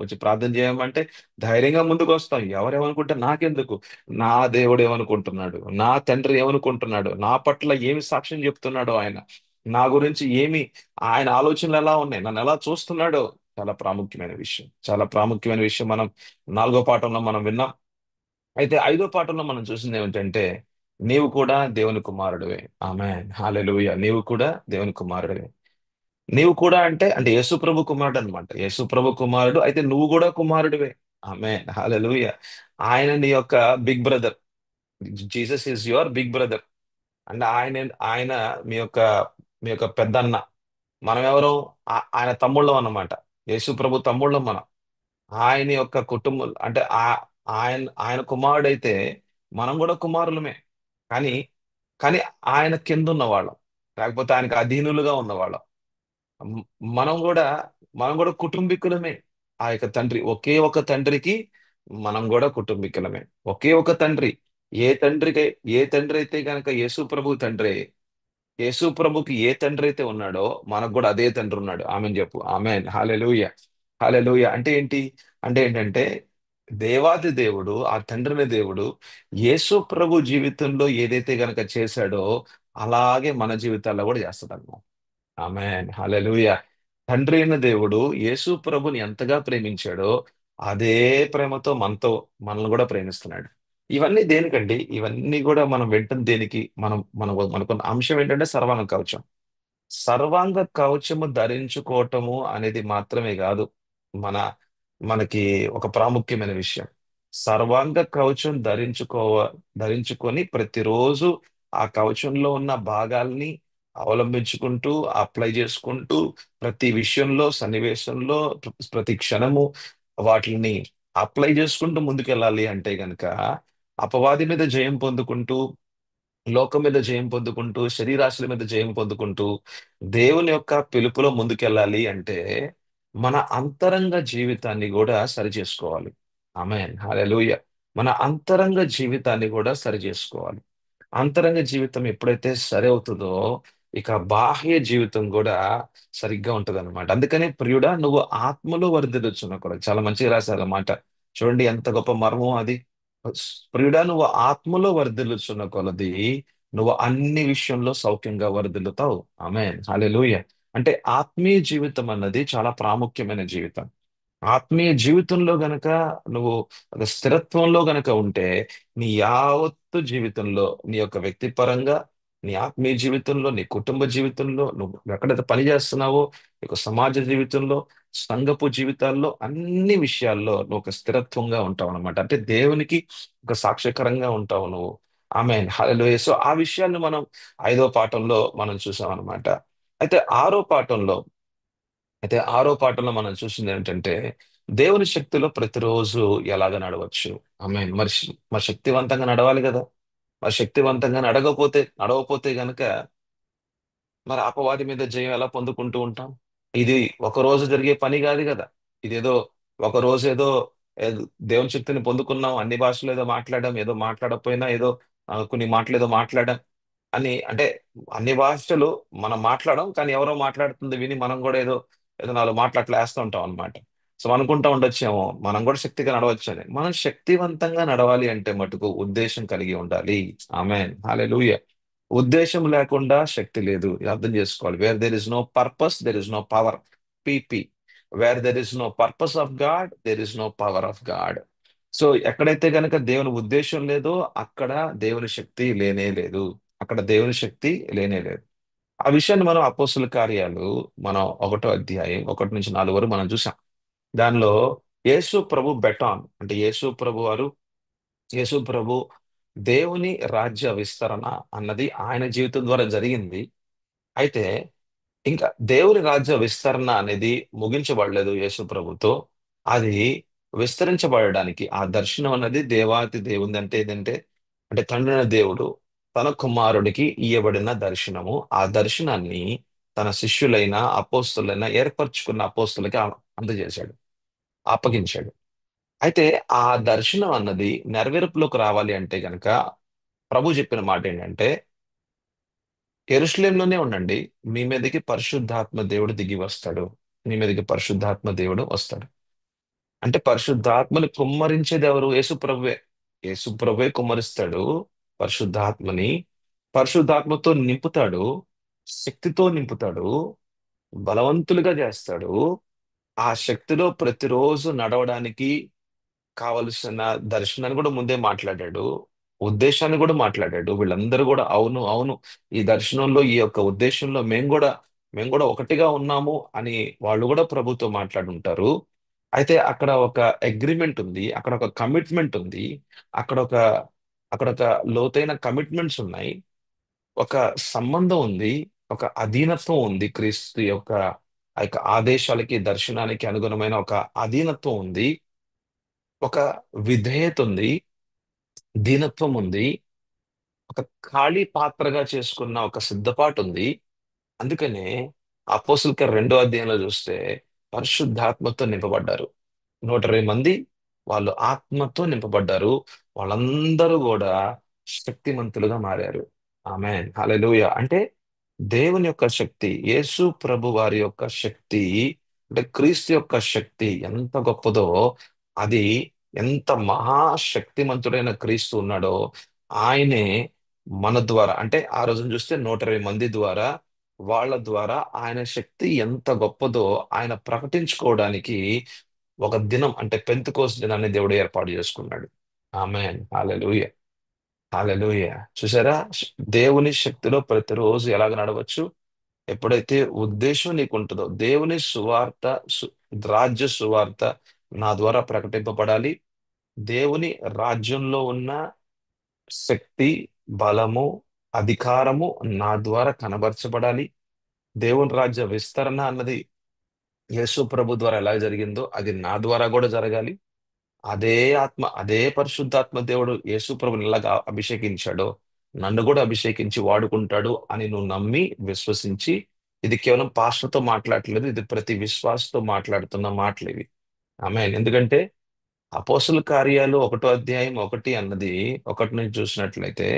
వచ్చి ప్రార్థన చేయమంటే ధైర్యంగా ముందుకు వస్తాం. ఎవరేమనుకుంటే నాకెందుకు, నా దేవుడు ఏమనుకుంటున్నాడు, నా తండ్రి ఏమనుకుంటున్నాడు, నా పట్ల ఏమి సాక్ష్యం చెప్తున్నాడో ఆయన, నా గురించి ఏమి, ఆయన ఆలోచనలు ఎలా ఉన్నాయి, నన్ను ఎలా చూస్తున్నాడో. చాలా ప్రాముఖ్యమైన విషయం, చాలా ప్రాముఖ్యమైన విషయం మనం 4వ పాఠంలో మనం విన్నాం. అయితే 5వ పాఠంలో మనం చూసింది ఏమిటంటే, నీవు కూడా దేవుని కుమారుడివే. ఆమేన్, హల్లెలూయా. నీవు కూడా దేవుని కుమారుడివే. నీవు కూడా అంటే అంటే యేసు ప్రభు కుమారుడు అనమాట. యేసు ప్రభు కుమారుడు అయితే నువ్వు కూడా కుమారుడివే. ఆమేన్, హల్లెలూయా. ఆయన నీ యొక్క big brother. Jesus is your big brother. అంటే ఆయన ఆయన మీ యొక్క పెద్దన్న. మనం ఎవరు? ఆయన తమ్ముళ్ళం అన్నమాట. యేసు ప్రభు తమ్ముళ్ళం మనం. ఆయన యొక్క కుటుంబం అంటే ఆయన ఆయన కుమారుడైతే మనం కూడా కుమారులమే. కానీ కానీ ఆయన కింద ఉన్న వాళ్ళం, లేకపోతే ఆయనకు అధీనులుగా ఉన్నవాళ్ళం. మ్- మనం కూడా మనం కూడా కుటుంబీకులమే. ఆ యొక్క తండ్రి, ఒకే ఒక తండ్రికి మనం కూడా కుటుంబీకులమే. ఒకే ఒక తండ్రి. ఏ తండ్రికి, ఏ తండ్రి అయితే గనక యేసు ప్రభు తండ్రి, యేసు ప్రభుకి ఏ తండ్రి అయితే ఉన్నాడో మనకు కూడా అదే తండ్రి ఉన్నాడు. ఆమెన్ చెప్పు. ఆమెన్, హల్లెలూయా. హల్లెలూయా. అంటే ఏంటి? అంటే ఏంటంటే దేవాది దేవుడు, ఆ తండ్రిని దేవుడు యేసు ప్రభు జీవితంలో ఏదైతే గనక చేశాడో అలాగే మన జీవితాల్లో కూడా చేస్తాడు. ఆమేన్, హల్లెలూయా. తండ్రి అయిన దేవుడు యేసు ప్రభుని ఎంతగా ప్రేమించాడో అదే ప్రేమతో మనల్ని కూడా ప్రేమిస్తున్నాడు. ఇవన్నీ దేనికండి? ఇవన్నీ కూడా మనం వింటుంది దేనికి? మనకున్న అంశం ఏంటంటే సర్వాంగ కవచం. సర్వాంగ కవచము ధరించుకోవటము అనేది మాత్రమే కాదు మన మనకి ఒక ప్రాముఖ్యమైన విషయం. సర్వాంగ కవచం ధరించుకొని ప్రతిరోజు ఆ కవచంలో ఉన్న భాగాల్ని అవలంబించుకుంటూ, అప్లై చేసుకుంటూ, ప్రతి విషయంలో, సన్నివేశంలో, ప్రతి క్షణము వాటిని అప్లై చేసుకుంటూ ముందుకెళ్ళాలి అంటే గనక, అపవాది మీద జయం పొందుకుంటూ, లోకం మీద జయం పొందుకుంటూ, శరీరాశుల మీద జయం పొందుకుంటూ, దేవుని యొక్క పిలుపులో ముందుకెళ్ళాలి అంటే మన అంతరంగ జీవితాన్ని కూడా సరి చేసుకోవాలి. ఆమేన్, హల్లెలూయా. మన అంతరంగ జీవితాన్ని కూడా సరి చేసుకోవాలి. అంతరంగ జీవితం ఎప్పుడైతే సరి అవుతుందో ఇక బాహ్య జీవితం కూడా సరిగ్గా ఉంటది అనమాట. అందుకనే ప్రియుడా నువ్వు ఆత్మలో వర్ధిల్లుచున్న కూడా చాలా మంచిగా రాశారు అన్నమాట. చూడండి ఎంత గొప్ప మర్మం అది. ప్రియుడా నువ్వు ఆత్మలో వర్ధిల్లుచున్న కొలది నువ్వు అన్ని విషయంలో సౌఖ్యంగా వర్ధిల్లుతావు. ఆమేన్ హల్లెలూయా. అంటే ఆత్మీయ జీవితం అన్నది చాలా ప్రాముఖ్యమైన జీవితం. ఆత్మీయ జీవితంలో గనక నువ్వు ఒక స్థిరత్వంలో గనక ఉంటే నీ యావత్తు జీవితంలో నీ యొక్క వ్యక్తిపరంగా, నీ ఆత్మీయ జీవితంలో, నీ కుటుంబ జీవితంలో, నువ్వు ఎక్కడైతే పని చేస్తున్నావో, నీకు సమాజ జీవితంలో, సంఘపు జీవితాల్లో అన్ని విషయాల్లో నువ్వు ఒక స్థిరత్వంగా ఉంటావు అనమాట. అంటే దేవునికి ఒక సాక్ష్యకరంగా ఉంటావు నువ్వు. ఆమె హల్లెలూయా. సో ఆ విషయాన్ని మనం 5వ పాఠంలో మనం చూసాం అనమాట. అయితే ఆరో పాఠంలో ఆరో పాఠంలో మనం చూసింది ఏంటంటే దేవుని శక్తిలో ప్రతిరోజు ఎలాగ నడవచ్చు. మరి శక్తివంతంగా నడవాలి కదా. మరి శక్తివంతంగా నడవపోతే గనక మరి అపవాది మీద జయం ఎలా పొందుకుంటూ ఉంటాం. ఇది ఒక రోజు జరిగే పని కాదు కదా. ఇదేదో ఒక రోజు దేవుని శక్తిని పొందుకున్నాం, అన్ని భాషలు ఏదో మాట్లాడాం, ఏదో మాట్లాడకపోయినా ఏదో కొన్ని మాటలు ఏదో మాట్లాడాం అని అంటే అన్ని భాషలు మనం మాట్లాడం, కానీ ఎవరో మాట్లాడుతుంది విని మనం కూడా ఏదో ఏదో నాలుగు మాటలు అట్లా వేస్తూ ఉంటాం అనమాట. సో అనుకుంటా ఉండొచ్చేమో మనం కూడా శక్తిగా నడవచ్చు అని. మనం శక్తివంతంగా నడవాలి అంటే మటుకు ఉద్దేశం కలిగి ఉండాలి. ఆమేన్ హల్లెలూయా. ఉద్దేశం లేకుండా శక్తి లేదు, ఇది అర్థం చేసుకోవాలి. Where there is no purpose there is no power. పిపి. Where there is no purpose of God there is no power of God. So ఎక్కడైతే గనక దేవుని ఉద్దేశం లేదో అక్కడ దేవుని శక్తి లేనే లేదు. అక్కడ దేవుని శక్తి లేనే లేదు. ఆ విషయాన్ని మనం అపోస్తుల కార్యాలు మనం 1వ అధ్యాయం 1 నుంచి 4 వరకు మనం చూసాం. దానిలో యేసు ప్రభు బెటాన్ అంటే యేసు ప్రభు దేవుని రాజ్య విస్తరణ అన్నది ఆయన జీవితం ద్వారా జరిగింది. అయితే ఇంకా దేవుని రాజ్య విస్తరణ అనేది ముగించబడలేదు యేసు ప్రభుతో. అది విస్తరించబడడానికి ఆ దర్శనం అన్నది దేవాతి దేవుంది. అంటే ఏంటంటే అంటే తండ్రి అయిన దేవుడు తన కుమారుడికి ఇయ్యబడిన దర్శనము. ఆ దర్శనాన్ని తన శిష్యులైన అపోస్తులైన ఏర్పరచుకున్న అపోస్తులకి అందజేశాడు, అప్పగించాడు. అయితే ఆ దర్శనం అన్నది నెరవేర్పులోకి రావాలి అంటే గనక ప్రభు చెప్పిన మాట ఏంటంటే యెరూషలేంలోనే ఉండండి, మీ మీదకి పరిశుద్ధాత్మ దేవుడు దిగి వస్తాడు. మీ మీదకి పరిశుద్ధాత్మ దేవుడు వస్తాడు. అంటే పరిశుద్ధాత్మని కుమ్మరించేది ఎవరు? యేసు ప్రభువే. యేసు ప్రభువే కుమ్మరిస్తాడు పరిశుద్ధాత్మని. పరిశుద్ధాత్మతో నింపుతాడు, శక్తితో నింపుతాడు, బలవంతులుగా చేస్తాడు. ఆ శక్తిలో ప్రతిరోజు నడవడానికి కావలసిన దర్శనాన్ని కూడా ముందే మాట్లాడాడు. ఉద్దేశాన్ని కూడా మాట్లాడాడు. వీళ్ళందరూ కూడా అవును అవును, ఈ దర్శనంలో ఈ యొక్క ఉద్దేశంలో మేము కూడా ఒకటిగా ఉన్నాము అని వాళ్ళు కూడా ప్రభుతో మాట్లాడుంటారు. అయితే అక్కడ ఒక అగ్రిమెంట్ ఉంది, అక్కడ ఒక కమిట్మెంట్ ఉంది, అక్కడ ఒక అక్కడ ఒక లోతైన కమిట్మెంట్స్ ఉన్నాయి, ఒక సంబంధం ఉంది, ఒక అధీనత్వం ఉంది. క్రీస్తు యొక్క ఆ యొక్క ఆదేశాలకి దర్శనానికి అనుగుణమైన ఒక అధీనత్వం ఉంది, ఒక విధేయత ఉంది, దీనత్వం ఉంది, ఒక ఖాళీ పాత్రగా చేసుకున్న ఒక సిద్ధపాటు ఉంది. అందుకనే అపోస్తుల 2వ అధ్యాయంలో చూస్తే పరిశుద్ధాత్మతో నింపబడ్డారు. 120 మంది వాళ్ళు ఆత్మతో నింపబడ్డారు. వాళ్ళందరూ కూడా శక్తిమంతులుగా మారారు. ఆమేన్ హల్లెలూయా. అంటే దేవుని యొక్క శక్తి, యేసు ప్రభు వారి యొక్క శక్తి, అంటే క్రీస్తు యొక్క శక్తి ఎంత గొప్పదో, అది ఎంత మహాశక్తిమంతుడైన క్రీస్తు ఉన్నాడో ఆయనే మన ద్వారా అంటే ఆ రోజున చూస్తే 120 మంది ద్వారా వాళ్ళ ద్వారా ఆయన శక్తి ఎంత గొప్పదో ఆయన ప్రకటించుకోవడానికి ఒక దినం అంటే పెంతెకోస్తు దినాన్ని దేవుడు ఏర్పాటు చేసుకున్నాడు. ఆమేన్ హల్లెలూయా. హల్లెలూయా. చూసారా, దేవుని శక్తిలో ప్రతిరోజు ఎలాగ నడవచ్చు. ఎప్పుడైతే ఉద్దేశం నీకు ఉంటుందో దేవుని సువార్త, రాజ్య సువార్త నా ద్వారా ప్రకటింపబడాలి, దేవుని రాజ్యంలో ఉన్న శక్తి, బలము, అధికారము నా ద్వారా కనబరచబడాలి. దేవుని రాజ్య విస్తరణ అన్నది యేసు ప్రభు ద్వారా ఎలా జరిగిందో అది నా ద్వారా కూడా జరగాలి. అదే పరిశుద్ధాత్మ దేవుడు యేసు ప్రభుని ఎలాగా అభిషేకించాడో నన్ను కూడా అభిషేకించి వాడుకుంటాడు అని నువ్వు నమ్మి విశ్వసించి, ఇది కేవలం పాస్టర్తో మాట్లాడట్లేదు, ఇది ప్రతి విశ్వాసతో మాట్లాడుతున్న మాటలు ఇవి. ఎందుకంటే అపోస్తుల కార్యాలు 1వ అధ్యాయం 1 అన్నది 1 నుంచి చూసినట్లయితే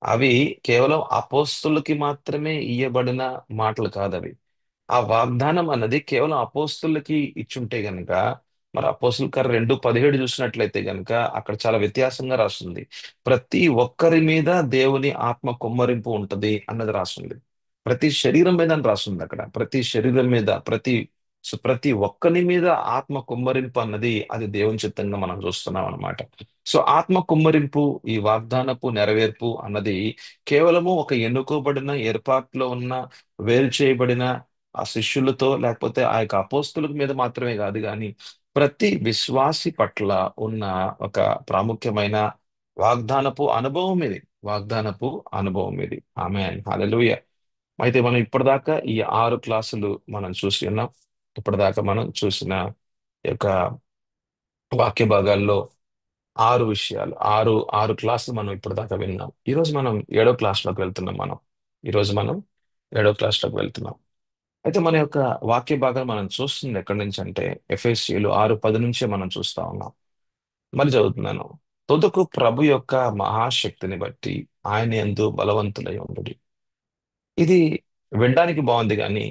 అవి కేవలం అపోస్తులకి మాత్రమే ఇయ్యబడిన మాటలు కాదవి. ఆ వాగ్దానం అన్నది కేవలం అపోస్తులకి ఇచ్చుంటే గనుక, మరి అపోస్తుల కార్యం 2:17 చూసినట్లయితే గనుక అక్కడ చాలా వ్యత్యాసంగా రాస్తుంది. ప్రతి ఒక్కరి మీద దేవుని ఆత్మ కుమ్మరింపు ఉంటది అన్నది రాస్తుంది. ప్రతి శరీరం మీద అని రాస్తుంది అక్కడ. ప్రతి శరీరం మీద, ప్రతి ఒక్కని మీద ఆత్మ కుమ్మరింపు అన్నది అది దేవుని చిత్తంగా మనం చూస్తున్నాం అన్నమాట. సో ఆత్మ కుమ్మరింపు, ఈ వాగ్దానపు నెరవేర్పు అన్నది కేవలము ఒక ఎన్నుకోబడిన ఏర్పాట్లో ఉన్న వేరు చేయబడిన ఆ శిష్యులతో లేకపోతే ఆ యొక్క అపోస్తుల మీద మాత్రమే కాదు కానీ ప్రతి విశ్వాసి పట్ల ఉన్న ఒక ప్రాముఖ్యమైన వాగ్దానపు అనుభవం ఇది. వాగ్దానపు అనుభవం ఇది. ఆమె హల్లెలూయా. అయితే మనం ఇప్పటిదాకా ఈ 6 క్లాసులు మనం చూసి ఉన్నాం. ఇప్పటిదాకా మనం చూసిన ఈ యొక్క వాక్య భాగాల్లో 6 విషయాలు, ఆరు ఆరు క్లాసులు మనం ఇప్పటిదాకా విన్నాం. ఈరోజు మనం 7వ క్లాస్లోకి వెళ్తున్నాం. ఈరోజు మనం 7వ క్లాస్లోకి వెళ్తున్నాం. అయితే మన యొక్క వాక్య భాగం మనం చూస్తుంది ఎక్కడి నుంచి అంటే ఎఫెసీయులు 6:10 నుంచే మనం చూస్తా ఉన్నాం. మరి చదువుతున్నాను. తుదకు ప్రభు యొక్క మహాశక్తిని బట్టి ఆయన యందు బలవంతులై ఉండుడి. ఇది వినడానికి బాగుంది కానీ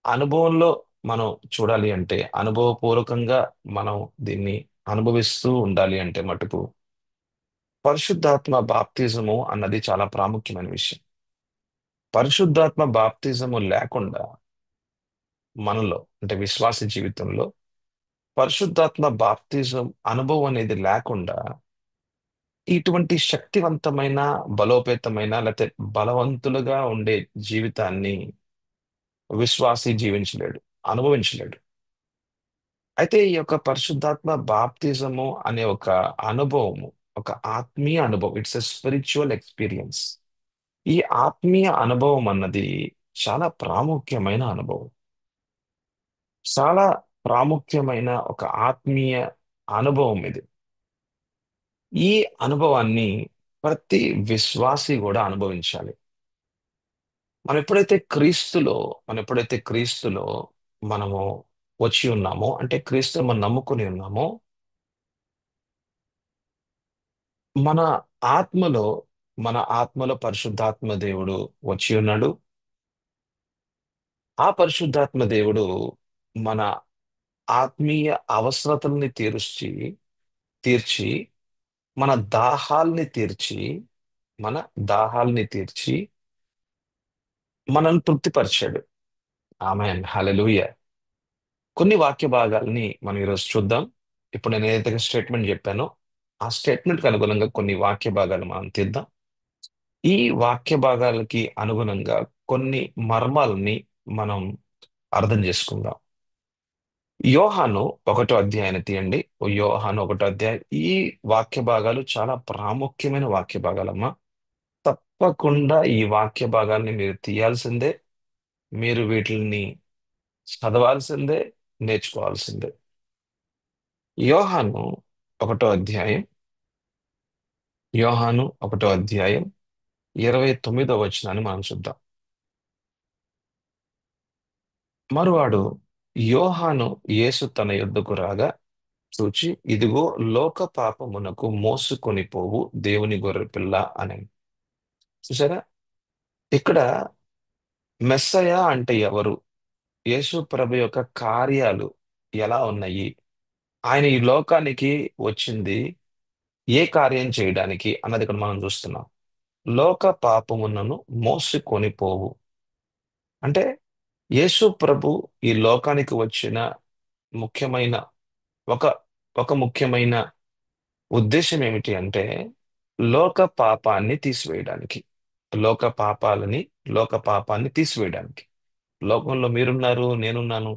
అనుభవంలో మనం చూడాలి అంటే, అనుభవపూర్వకంగా మనం దీన్ని అనుభవిస్తూ ఉండాలి అంటే మటుకు పరిశుద్ధాత్మ బాప్తిజము అన్నది చాలా ప్రాముఖ్యమైన విషయం. పరిశుద్ధాత్మ బాప్తిజము లేకుండా మనలో అంటే విశ్వాస జీవితంలో పరిశుద్ధాత్మ బాప్తిజం అనుభవం అనేది లేకుండా ఇటువంటి శక్తివంతమైన, బలోపేతమైన లేకపోతే బలవంతులుగా ఉండే జీవితాన్ని విశ్వాసి జీవించలేడు, అనుభవించలేడు. అయితే ఈ యొక్క పరిశుద్ధాత్మ బాప్తిజము అనే ఒక అనుభవము, ఒక ఆత్మీయ అనుభవం, ఇట్స్ ఎ స్పిరిచువల్ ఎక్స్పీరియన్స్. ఈ ఆత్మీయ అనుభవం అన్నది చాలా ప్రాముఖ్యమైన అనుభవం. చాలా ప్రాముఖ్యమైన ఒక ఆత్మీయ అనుభవం ఇది. ఈ అనుభవాన్ని ప్రతి విశ్వాసి కూడా అనుభవించాలి. మనం ఎప్పుడైతే క్రీస్తులో మనం ఎప్పుడైతే క్రీస్తులో మనము వచ్చి ఉన్నామో, అంటే క్రీస్తు మనం నమ్ముకుని ఉన్నామో, మన ఆత్మలో మన ఆత్మలో పరిశుద్ధాత్మ దేవుడు వచ్చి ఉన్నాడు. ఆ పరిశుద్ధాత్మ దేవుడు మన ఆత్మీయ అవసరతల్ని తీర్చి మన దాహాల్ని తీర్చి మన దాహాల్ని తీర్చి మనల్ని తృప్తిపరిచాడు. ఆమేన్ హల్లెలూయా. కొన్ని వాక్య భాగాల్ని మనం ఈరోజు చూద్దాం. ఇప్పుడు నేను ఏదైతే స్టేట్మెంట్ చెప్పానో ఆ స్టేట్మెంట్ కి అనుగుణంగా కొన్ని వాక్య భాగాలు మనం తీద్దాం. ఈ వాక్య భాగాలకి అనుగుణంగా కొన్ని మర్మాలని మనం అర్థం చేసుకుందాం. యోహాను 1వ అధ్యాయాన్ని తీయండి. యోహాను 1వ అధ్యాయం. ఈ వాక్య భాగాలు చాలా ప్రాముఖ్యమైన వాక్య భాగాలమ్మా. తప్పకుండా ఈ వాక్య భాగాల్ని మీరు తీయాల్సిందే. మీరు వీటిని చదవాల్సిందే, నేర్చుకోవాల్సిందే. యోహాను 1వ అధ్యాయం. యోహాను 1వ అధ్యాయం 29వ వచనాన్ని మనం చూద్దాం. మరువాడు యోహాను యేసు తన యొద్దకు రాగా చూచి, ఇదిగో లోక పాపమునకు మోసుకొని పోవు దేవుని గొర్రెపిల్ల అని. చూసారా? ఇక్కడ మెస్సయ అంటే ఎవరు? యేసు ప్రభు యొక్క కార్యాలు ఎలా ఉన్నాయి? ఆయన ఈ లోకానికి వచ్చింది ఏ కార్యం చేయడానికి అన్నది ఇక్కడ మనం చూస్తున్నాం. లోక పాపమునను మోసుకొని పోవు అంటే యేసు ప్రభు ఈ లోకానికి వచ్చిన ముఖ్యమైన ఒక ఒక ముఖ్యమైన ఉద్దేశం ఏమిటి అంటే లోక పాపాన్ని తీసివేయడానికి. లోక పాపాలని లోక పాపాన్ని తీసివేయడానికి. లోకంలో మీరున్నారు, నేనున్నాను.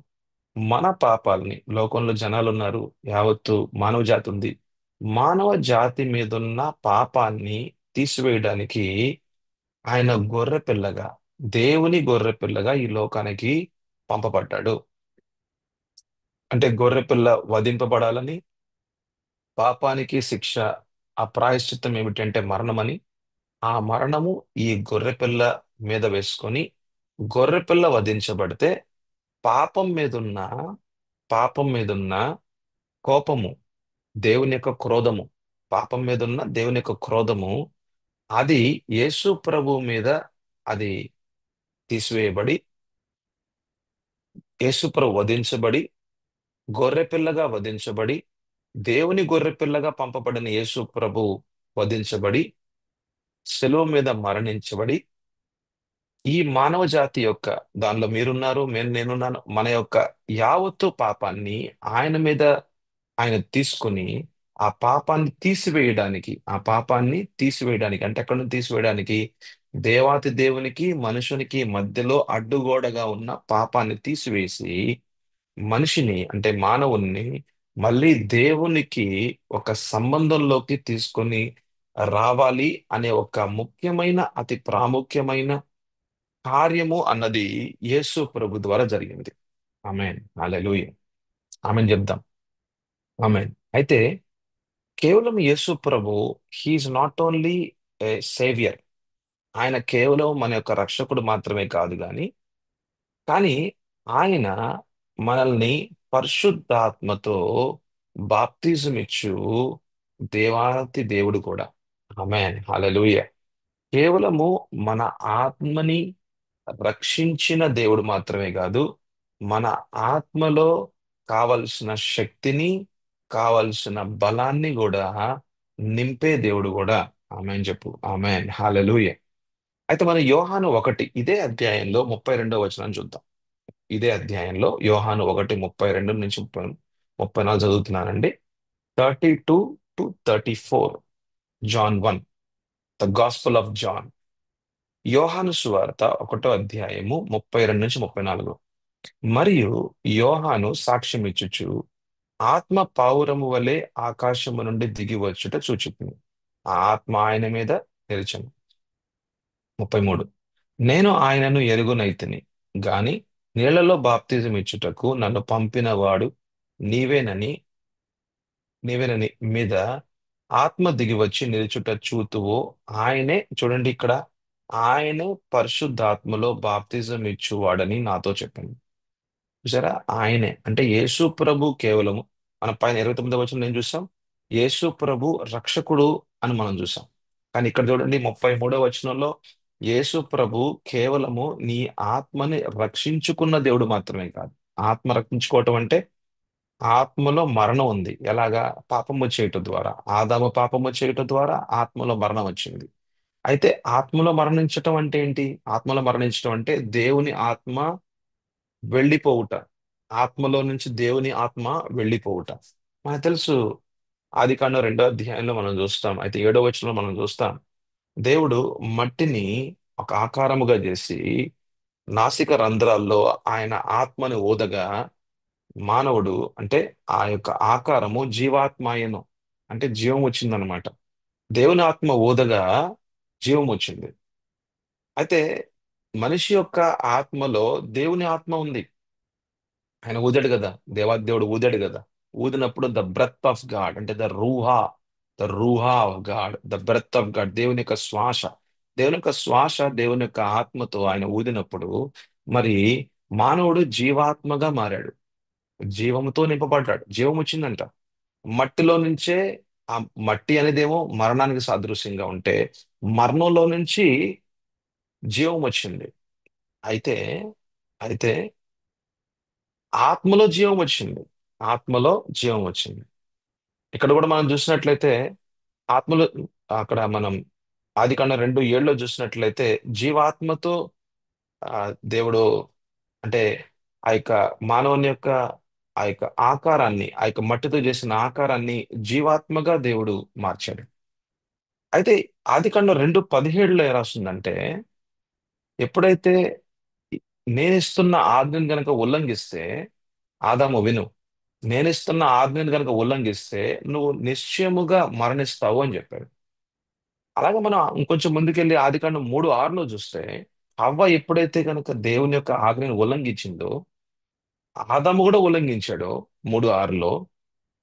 మన పాపాలని, లోకంలో జనాలు ఉన్నారు, యావత్తు మానవ జాతి ఉంది. మానవ జాతి మీదున్న పాపాన్ని తీసివేయడానికి ఆయన గొర్రె పిల్లగా, దేవుని గొర్రె పిల్లగా ఈ లోకానికి పంపబడ్డాడు. అంటే గొర్రె పిల్ల వధింపబడాలని, పాపానికి శిక్ష, ఆ ప్రాయశ్చిత్తం ఏమిటంటే మరణమని, ఆ మరణము ఈ గొర్రెపిల్ల మీద వేసుకొని గొర్రెపిల్ల వధించబడితే పాపం మీదున్న పాపం మీదున్న కోపము, దేవుని యొక్క క్రోధము, పాపం మీదున్న దేవుని యొక్క క్రోధము అది యేసు ప్రభు మీద అది తీసివేయబడి, యేసు ప్రభు వధించబడి, గొర్రెపిల్లగా వధించబడి, దేవుని గొర్రెపిల్లగా పంపబడిన యేసు ప్రభు వధించబడి, శిలువ మీద మరణించబడి, ఈ మానవ జాతి యొక్క, దానిలో మీరున్నారు, నేనున్నాను, మన యొక్క యావత్తు పాపాన్ని ఆయన మీద ఆయన తీసుకుని, ఆ పాపాన్ని తీసివేయడానికి అంటే ఎక్కడి నుంచి తీసివేయడానికి, దేవాతి దేవునికి మనుషునికి మధ్యలో అడ్డుగోడగా ఉన్న పాపాన్ని తీసివేసి, మనిషిని అంటే మానవుణ్ణి మళ్ళీ దేవునికి ఒక సంబంధంలోకి తీసుకొని రావాలి అనే ఒక ముఖ్యమైన, అతి ప్రాముఖ్యమైన కార్యము అన్నది యేసు ప్రభు ద్వారా జరిగింది. ఆమేన్, హల్లెలూయా. ఆమేన్ చెప్దాం. ఆమేన్. అయితే కేవలం యేసు ప్రభు, he's not only a saviour. ఆయన కేవలం మన యొక్క రక్షకుడు మాత్రమే కాదు కానీ ఆయన మనల్ని పరిశుద్ధాత్మతో బాప్తిజం ఇచ్చు దేవాతి దేవుడు కూడా. ఆమేన్, హల్లెలూయా. కేవలము మన ఆత్మని రక్షించిన దేవుడు మాత్రమే కాదు, మన ఆత్మలో కావలసిన శక్తిని, కావలసిన బలాన్ని కూడా నింపే దేవుడు కూడా. ఆమేన్ చెప్పు. ఆమేన్, హల్లెలూయా. అయితే మన యోహాను 1 ఇదే అధ్యాయంలో 32 వచనం చూద్దాం. ఇదే అధ్యాయంలో యోహాను 1:32 నుంచి 34 చదువుతున్నానండి. 32 to 34, John 1, the gospel of John. యోహాను సువార్త 1వ అధ్యాయము 32 నుంచి 34. మరియు యోహాను సాక్ష్యం ఇచ్చుచు, ఆత్మ పావురము వలె ఆకాశము నుండి దిగి వచ్చుట చూచుకుని, ఆ ఆత్మ ఆయన మీద నిలిచెను. 33, నేను ఆయనను ఎరుగునైతిని గాని నీళ్లలో బాప్తిజం ఇచ్చుటకు నన్ను పంపిన వాడు నీవేనని నీవేనని మీద ఆత్మ దిగి వచ్చి నిలుచుట చూతువో, ఆయనే చూడండి ఇక్కడ, ఆయనే పరిశుద్ధాత్మలో బాప్తిజం ఇచ్చువాడని నాతో చెప్పాను. చూసారా, ఆయనే అంటే యేసు ప్రభు కేవలము, మన పైన 29 వచనం ఏం చూసాం, యేసు ప్రభు రక్షకుడు అని మనం చూసాం. కానీ ఇక్కడ చూడండి 33 వచనంలో, యేసు ప్రభు కేవలము నీ ఆత్మని రక్షించుకున్న దేవుడు మాత్రమే కాదు. ఆత్మ రక్షించుకోవటం అంటే ఆత్మలో మరణం ఉంది. ఎలాగా? పాపము చేయటం ద్వారా, ఆదాము పాపము చేయటం ద్వారా ఆత్మలో మరణం వచ్చింది. అయితే ఆత్మలో మరణించటం అంటే ఏంటి? ఆత్మలో మరణించటం అంటే దేవుని ఆత్మ వెళ్ళిపోవుట. ఆత్మలో నుంచి దేవుని ఆత్మ వెళ్ళిపోవుట. మనకు తెలుసు, ఆదికాండం 2వ అధ్యాయంలో మనం చూస్తాం. అయితే 7వ వచనంలో మనం చూస్తాం, దేవుడు మట్టిని ఒక ఆకారముగా చేసి నాసిక రంధ్రాల్లో ఆయన ఆత్మని ఊదగా, మానవుడు అంటే ఆ యొక్క ఆకారము జీవాత్మాయను, అంటే జీవం వచ్చిందనమాట. దేవుని ఆత్మ ఊదగా జీవం వచ్చింది. అయితే మనిషి యొక్క ఆత్మలో దేవుని ఆత్మ ఉంది. ఆయన ఊదాడు కదా, దేవాదేవుడు ఊదాడు కదా. ఊదినప్పుడు ద బ్రెత్ ఆఫ్ గాడ్, అంటే ద రూహా of God, the breath of God, దేవుని యొక్క శ్వాస, దేవుని యొక్క శ్వాస, దేవుని యొక్క ఆత్మతో ఆయన ఊదినప్పుడు మరి మానవుడు జీవాత్మగా మారాడు. జీవముతో నింపబడ్డాడు. జీవం వచ్చిందంట మట్టిలో నుంచే. ఆ మట్టి అనేదేమో మరణానికి సాదృశ్యంగా ఉంటే, మరణంలో నుంచి జీవం వచ్చింది. అయితే అయితే ఆత్మలో జీవం వచ్చింది. ఆత్మలో జీవం వచ్చింది. ఇక్కడ కూడా మనం చూసినట్లయితే ఆత్మలో, అక్కడ మనం ఆదికాండం 2:7 చూసినట్లయితే జీవాత్మతో ఆ దేవుడు అంటే ఆ యొక్క మానవుని యొక్క ఆ యొక్క ఆకారాన్ని, ఆ యొక్క మట్టితో చేసిన ఆకారాన్ని జీవాత్మగా దేవుడు మార్చాడు. అయితే ఆదికాండం 2:17 ఏం రాస్తుందంటే, ఎప్పుడైతే నేనిస్తున్న ఆజ్ఞను గనక ఉల్లంఘిస్తే, ఆదాము విను, నేనిస్తున్న ఆజ్ఞను గనక ఉల్లంఘిస్తే నువ్వు నిశ్చయముగా మరణిస్తావు అని చెప్పాడు. అలాగే మనం ఇంకొంచెం ముందుకెళ్ళి ఆదికాండం 3:6 చూస్తే, హవ్వ ఎప్పుడైతే కనుక దేవుని యొక్క ఆజ్ఞను ఉల్లంఘించిందో, ఆదాము కూడా ఉల్లంఘించాడు 3:6.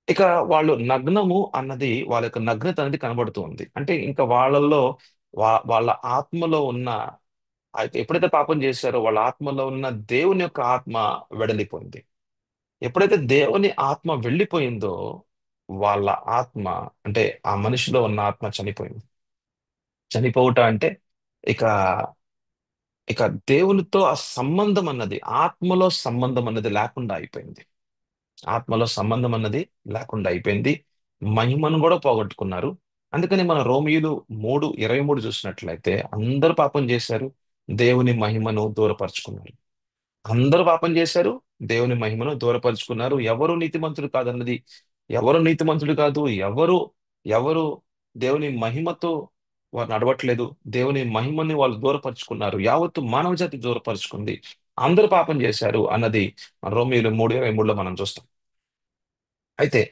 ఇక వాళ్ళు నగ్నము అన్నది, వాళ్ళ యొక్క నగ్నత అనేది కనబడుతూ ఉంది. అంటే ఇంకా వాళ్ళల్లో వాళ్ళ ఆత్మలో ఉన్న ఎప్పుడైతే పాపం చేశారో వాళ్ళ ఆత్మలో ఉన్న దేవుని యొక్క ఆత్మ వెడలిపోయింది. ఎప్పుడైతే దేవుని ఆత్మ వెళ్ళిపోయిందో, వాళ్ళ ఆత్మ అంటే ఆ మనిషిలో ఉన్న ఆత్మ చనిపోయింది. చనిపోవుట అంటే ఇక ఇక దేవునితో ఆ సంబంధం అన్నది, ఆత్మలో సంబంధం అన్నది లేకుండా అయిపోయింది. ఆత్మలో సంబంధం అన్నది లేకుండా అయిపోయింది. మహిమను కూడా పోగొట్టుకున్నారు. అందుకని మన రోమీయులు 3:23 చూసినట్లయితే అందరూ పాపం చేశారు, దేవుని మహిమను దూరపరుచుకున్నారు. అందరూ పాపం చేశారు, దేవుని మహిమను దూరపరుచుకున్నారు. ఎవరు నీతిమంతుడు కాదన్నది, ఎవరు నీతిమంతుడు కాదు, ఎవరు దేవుని మహిమతో వారు నడవట్లేదు, దేవుని మహిమని వాళ్ళు దూరపరుచుకున్నారు, యావత్తు మానవ జాతి దూరపరుచుకుంది, అందరూ పాపం చేశారు అన్నది రోమీయులు 3:23లో మనం చూస్తాం. అయితే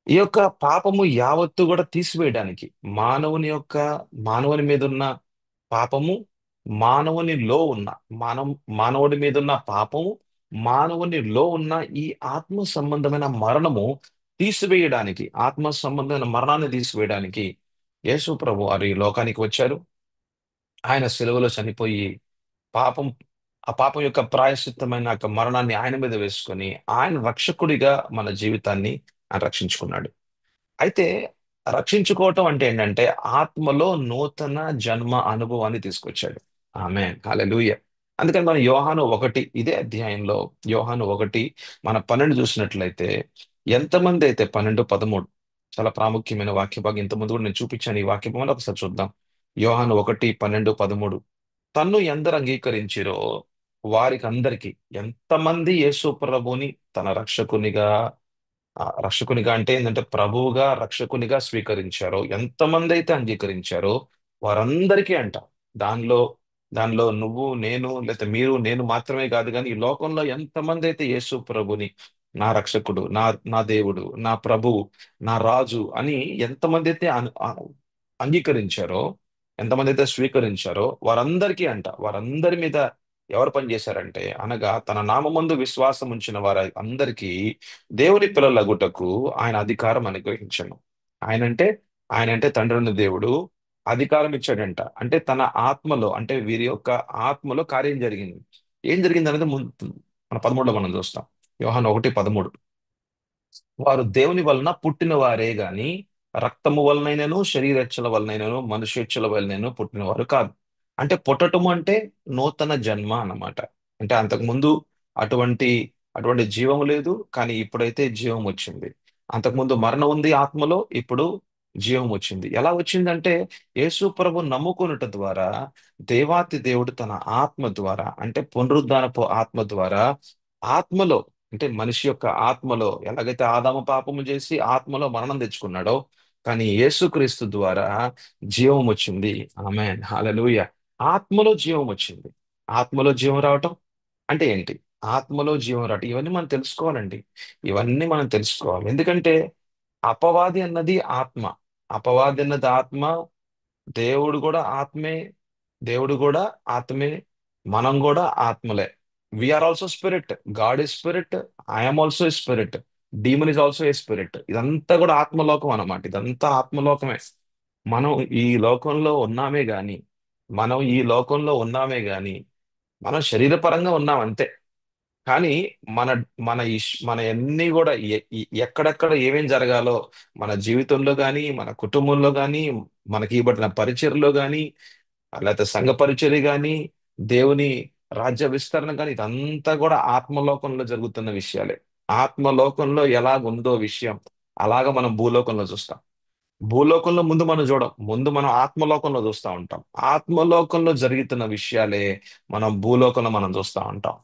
ఈ యొక్క పాపము యావత్తు కూడా తీసివేయడానికి, మానవుని యొక్క మానవుని మీద ఉన్న పాపము, మానవునిలో ఉన్న మానవ మానవుడి మీద ఉన్న పాపము, మానవునిలో ఉన్న ఈ ఆత్మ సంబంధమైన మరణము తీసివేయడానికి, ఆత్మ సంబంధమైన మరణాన్ని తీసివేయడానికి యేసు ప్రభు వారు ఈ లోకానికి వచ్చారు. ఆయన సిలువలో చనిపోయి పాపం ఆ పాపం యొక్క ప్రాయశ్చిత్తమైన యొక్క మరణాన్ని ఆయన మీద వేసుకొని ఆయన రక్షకుడిగా మన జీవితాన్ని ఆయన రక్షించుకున్నాడు. అయితే రక్షించుకోవటం అంటే ఏంటంటే ఆత్మలో నూతన జన్మ అనుభవాన్ని తీసుకొచ్చాడు. ఆమె హల్లెలూయ. అందుకని మనం యోహాను 1 ఇదే అధ్యాయంలో, యోహాను 1 మన 12 చూసినట్లయితే, ఎంతమంది అయితే 12-13 చాలా ప్రాముఖ్యమైన వాక్య భాగం, ఇంతకుముందు కూడా నేను చూపించాను ఈ వాక్య భాగం, ఒకసారి చూద్దాం. యోహాను 1:12-13. తన్ను ఎందరు అంగీకరించిరో వారికి అందరికి, ఎంతమంది యేసు ప్రభుని తన రక్షకునిగా, రక్షకునిగా అంటే ఏంటంటే ప్రభువుగా రక్షకునిగా స్వీకరించారో, ఎంతమంది అయితే అంగీకరించారో వారందరికీ అంట. దానిలో దానిలో నువ్వు నేను, లేకపోతే మీరు నేను మాత్రమే కాదు, కానీ ఈ లోకంలో ఎంతమంది అయితే యేసు ప్రభుని నా రక్షకుడు, నా నా దేవుడు, నా ప్రభువు, నా రాజు అని ఎంతమంది అయితే అంగీకరించారో, ఎంతమంది అయితే స్వీకరించారో వారందరికీ అంట, వారందరి మీద ఎవరు పనిచేశారంటే, అనగా తన నామమందు విశ్వాసం ఉంచిన వారి అందరికీ దేవుని పిల్లలగుటకు ఆయన అధికారం అనుగ్రహించను. ఆయనంటే ఆయనంటే తండ్రి అయిన దేవుడు అధికారం ఇచ్చాడంట. అంటే తన ఆత్మలో, అంటే వీరి యొక్క ఆత్మలో కార్యం జరిగింది. ఏం జరిగింది అనేది మన 13లో మనం చూస్తాం. యోహాను 1:13. వారు దేవుని వలన పుట్టిన వారే గాని రక్తము వలనైనను శరీరేచ్ఛల వలనైనను మనుష్యేచ్ఛల వలనైనను పుట్టినవారు కాదు. అంటే పుట్టటము అంటే నూతన జన్మ అన్నమాట. అంటే అంతకుముందు అటువంటి అటువంటి జీవం లేదు, కానీ ఇప్పుడైతే జీవం వచ్చింది. అంతకుముందు మరణం ఉంది ఆత్మలో, ఇప్పుడు జీవం వచ్చింది. ఎలా వచ్చిందంటే యేసు ప్రభు నమ్ముకొనుట ద్వారా, దేవాతి దేవుడు తన ఆత్మ ద్వారా, అంటే పునరుద్ధానపు ఆత్మ ద్వారా, ఆత్మలో, అంటే మనిషి యొక్క ఆత్మలో ఎలాగైతే ఆదాము పాపము చేసి ఆత్మలో మరణం తెచ్చుకున్నాడో, కానీ యేసుక్రీస్తు ద్వారా జీవం వచ్చింది. ఆమేన్ హల్లెలూయా. ఆత్మలో జీవం వచ్చింది. ఆత్మలో జీవం రావటం అంటే ఏంటి? ఆత్మలో జీవం రావటం, ఇవన్నీ మనం తెలుసుకోవాలండి. ఇవన్నీ మనం తెలుసుకోవాలి. ఎందుకంటే అపవాది అన్నది ఆత్మ. అపవాది అన్నది ఆత్మ. దేవుడు కూడా ఆత్మే. దేవుడు కూడా ఆత్మే. మనం కూడా ఆత్మలే. We are also spirit. God is spirit. I'm also spirit. Demon is also a spirit. ఇదంతా కూడా ఆత్మలోకం అన్నమాట. ఇదంతా ఆత్మలోకమే. మనం ఈ లోకంలో ఉన్నామే గాని మనం ఈ లోకంలో ఉన్నామే గాని మనం శరీరపరంగా ఉన్నాం అంతే. కానీ మన మన అన్ని కూడా ఎక్కడెక్కడ ఏమేం జరగాలో మన జీవితంలో గాని, మన కుటుంబంలో గాని, మనకి ఇవ్వబడిన పరిచర్లో గాని, లేకపోతే సంఘ పరిచర్య గాని, దేవుని రాజ్య విస్తరణ గాని, ఇదంతా కూడా ఆత్మలోకంలో జరుగుతున్న విషయాలే. ఆత్మలోకంలో ఎలాగుందో విషయం, అలాగ మనం భూలోకంలో చూస్తాం. భూలోకంలో ముందు మనం చూడం, ముందు మనం ఆత్మలోకంలో చూస్తూ ఉంటాం. ఆత్మలోకంలో జరుగుతున్న విషయాలే మనం భూలోకంలో మనం చూస్తూ ఉంటాం.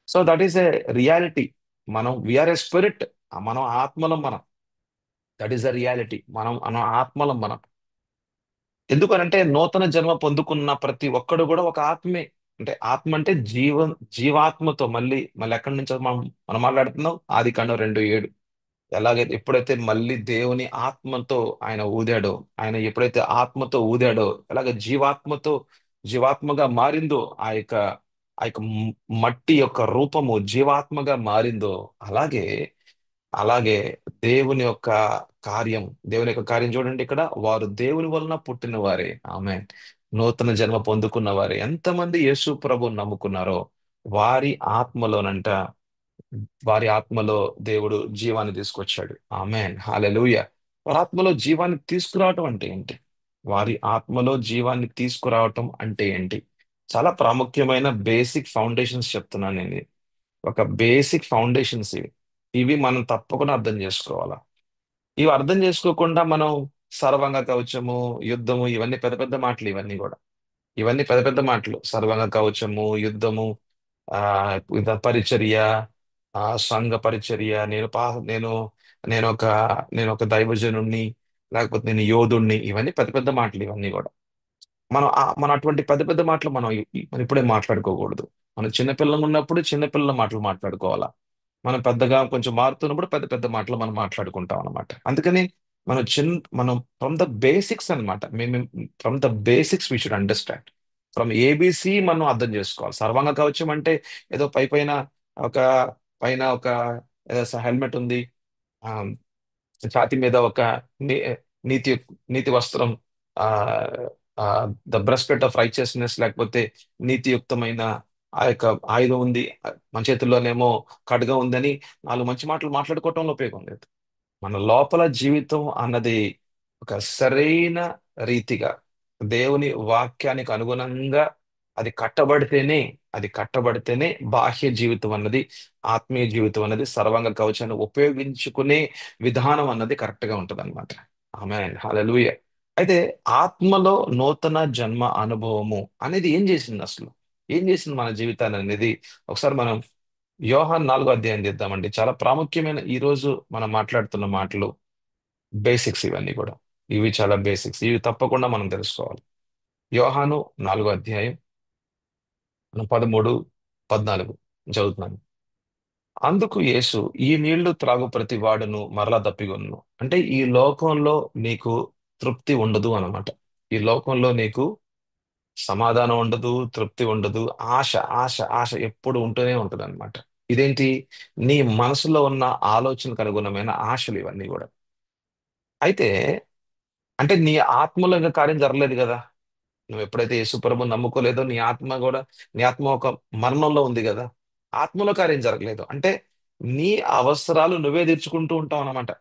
So that is a reality. మనం వీఆర్ ఏ స్పిరిట్. మనం ఆత్మలం మనం. That is the reality. మనం ఆత్మలం మనం. ఎందుకనంటే నూతన జన్మ పొందుకున్న ప్రతి ఒక్కడు కూడా ఒక ఆత్మే. అంటే ఆత్మ అంటే జీవాత్మతో, మళ్ళీ మళ్ళీ ఎక్కడి నుంచో మనం మాట్లాడుతున్నాం, ఆది కాండం 2:7. ఎలాగైతే ఎప్పుడైతే మళ్ళీ దేవుని ఆత్మతో ఆయన ఊదాడో, ఆయన ఎప్పుడైతే ఆత్మతో ఊదాడో, ఎలాగ జీవాత్మగా మారిందో, ఆ యొక్క మట్టి యొక్క రూపము జీవాత్మగా మారిందో, అలాగే అలాగే దేవుని యొక్క కార్యం దేవుని యొక్క కార్యం చూడండి ఇక్కడ, వారు దేవుని వలన పుట్టిన వారే. ఆమె నూతన జన్మ పొందుకున్న వారే. ఎంతమంది యేసు ప్రభు నమ్ముకున్నారో వారి ఆత్మలోనంట, వారి ఆత్మలో దేవుడు జీవాన్ని తీసుకొచ్చాడు. Amen hallelujah. వారి ఆత్మలో జీవాన్ని తీసుకురావటం అంటే ఏంటి? వారి ఆత్మలో జీవాన్ని తీసుకురావటం అంటే ఏంటి? చాలా ప్రాముఖ్యమైన బేసిక్ ఫౌండేషన్స్ చెప్తున్నాను నేను. ఒక బేసిక్ ఫౌండేషన్స్ ఇవి. ఇవి మనం తప్పకుండా అర్థం చేసుకోవాలా. ఇవి అర్థం చేసుకోకుండా మనం సర్వంగ కవచము, యుద్ధము, ఇవన్నీ పెద్ద పెద్ద మాటలు ఇవన్నీ కూడా. ఇవన్నీ పెద్ద పెద్ద మాటలు. సర్వంగ కవచము, యుద్ధము, ఆ పరిచర్య, సంఘ పరిచర్య, నేను నేను ఒక నేను ఒక దైవజనుణ్ణి, లేకపోతే నేను యోధుణ్ణి, ఇవన్నీ పెద్ద పెద్ద మాటలు ఇవన్నీ కూడా. మనం అటువంటి పెద్ద పెద్ద మాటలు మనం ఇప్పుడే మాట్లాడుకోకూడదు. మనం చిన్నపిల్లలు ఉన్నప్పుడు చిన్నపిల్లల మాటలు మాట్లాడుకోవాలా. మనం పెద్దగా కొంచెం మారుతున్నప్పుడు పెద్ద పెద్ద మాటలు మనం మాట్లాడుకుంటాం అనమాట. అందుకని మనం ఫ్రమ్ ద బేసిక్స్ అనమాట. మేము from the basics we should understand. From ABC మనం అర్థం చేసుకోవాలి. సర్వంగ కవచం అంటే ఏదో ఒక పైన ఒక ఏదో హెల్మెట్ ఉంది, ఆ ఛాతి మీద ఒక నీ- నీతి నీతి వస్త్రం, ఆ ద బ్రెస్ట్ ఆఫ్ రైచియస్నెస్, లేకపోతే నీతియుక్తమైన ఆ యొక్క ఆయుధం ఉంది, మన చేతుల్లోనేమో ఖడ్గం ఉందని నాలుగు మంచి మాటలు మాట్లాడుకోవటంలో ఉపయోగం లేదు. మన లోపల జీవితం అన్నది ఒక సరైన రీతిగా దేవుని వాక్యానికి అనుగుణంగా అది కట్టబడితేనే అది కట్టబడితేనే బాహ్య జీవితం అన్నది, ఆత్మీయ జీవితం అన్నది, సర్వాంగ కవచాన్ని ఉపయోగించుకునే విధానం అన్నది కరెక్ట్ గా ఉంటది అనమాట. ఆమేన్, హల్లెలూయా. అయితే ఆత్మలో నూతన జన్మ అనుభవము అనేది ఏం చేసింది అసలు? ఏం చేసింది మన జీవితాన్ని అనేది ఒకసారి మనం యోహాన్ 4వ అధ్యాయం తీద్దామండి. చాలా ప్రాముఖ్యమైన ఈ రోజు మనం మాట్లాడుతున్న మాటలు బేసిక్స్ ఇవన్నీ కూడా. ఇవి చాలా బేసిక్స్. ఇవి తప్పకుండా మనం తెలుసుకోవాలి. యోహాను 4వ అధ్యాయం, మనం 13, 14 చదువుతున్నాను. అందుకు యేసు, ఈ నీళ్లు త్రాగు ప్రతి వాడును మరలా దప్పిగొనును. అంటే ఈ లోకంలో నీకు తృప్తి ఉండదు అన్నమాట. ఈ లోకంలో నీకు సమాధానం ఉండదు, తృప్తి ఉండదు. ఆశ, ఆశ, ఆశ ఎప్పుడు ఉంటూనే ఉంటది అనమాట. ఇదేంటి? నీ మనసులో ఉన్న ఆలోచనకు అనుగుణమైన ఆశలు ఇవన్నీ కూడా. అయితే అంటే నీ ఆత్మలో ఇంకా కార్యం జరగలేదు కదా. నువ్వు ఎప్పుడైతే యేసుప్రభు నమ్ముకోలేదో నీ ఆత్మ ఒక మరణంలో ఉంది కదా. ఆత్మలో కార్యం జరగలేదు అంటే నీ అవసరాలు నువ్వే తీర్చుకుంటూ ఉంటావు అన్నమాట.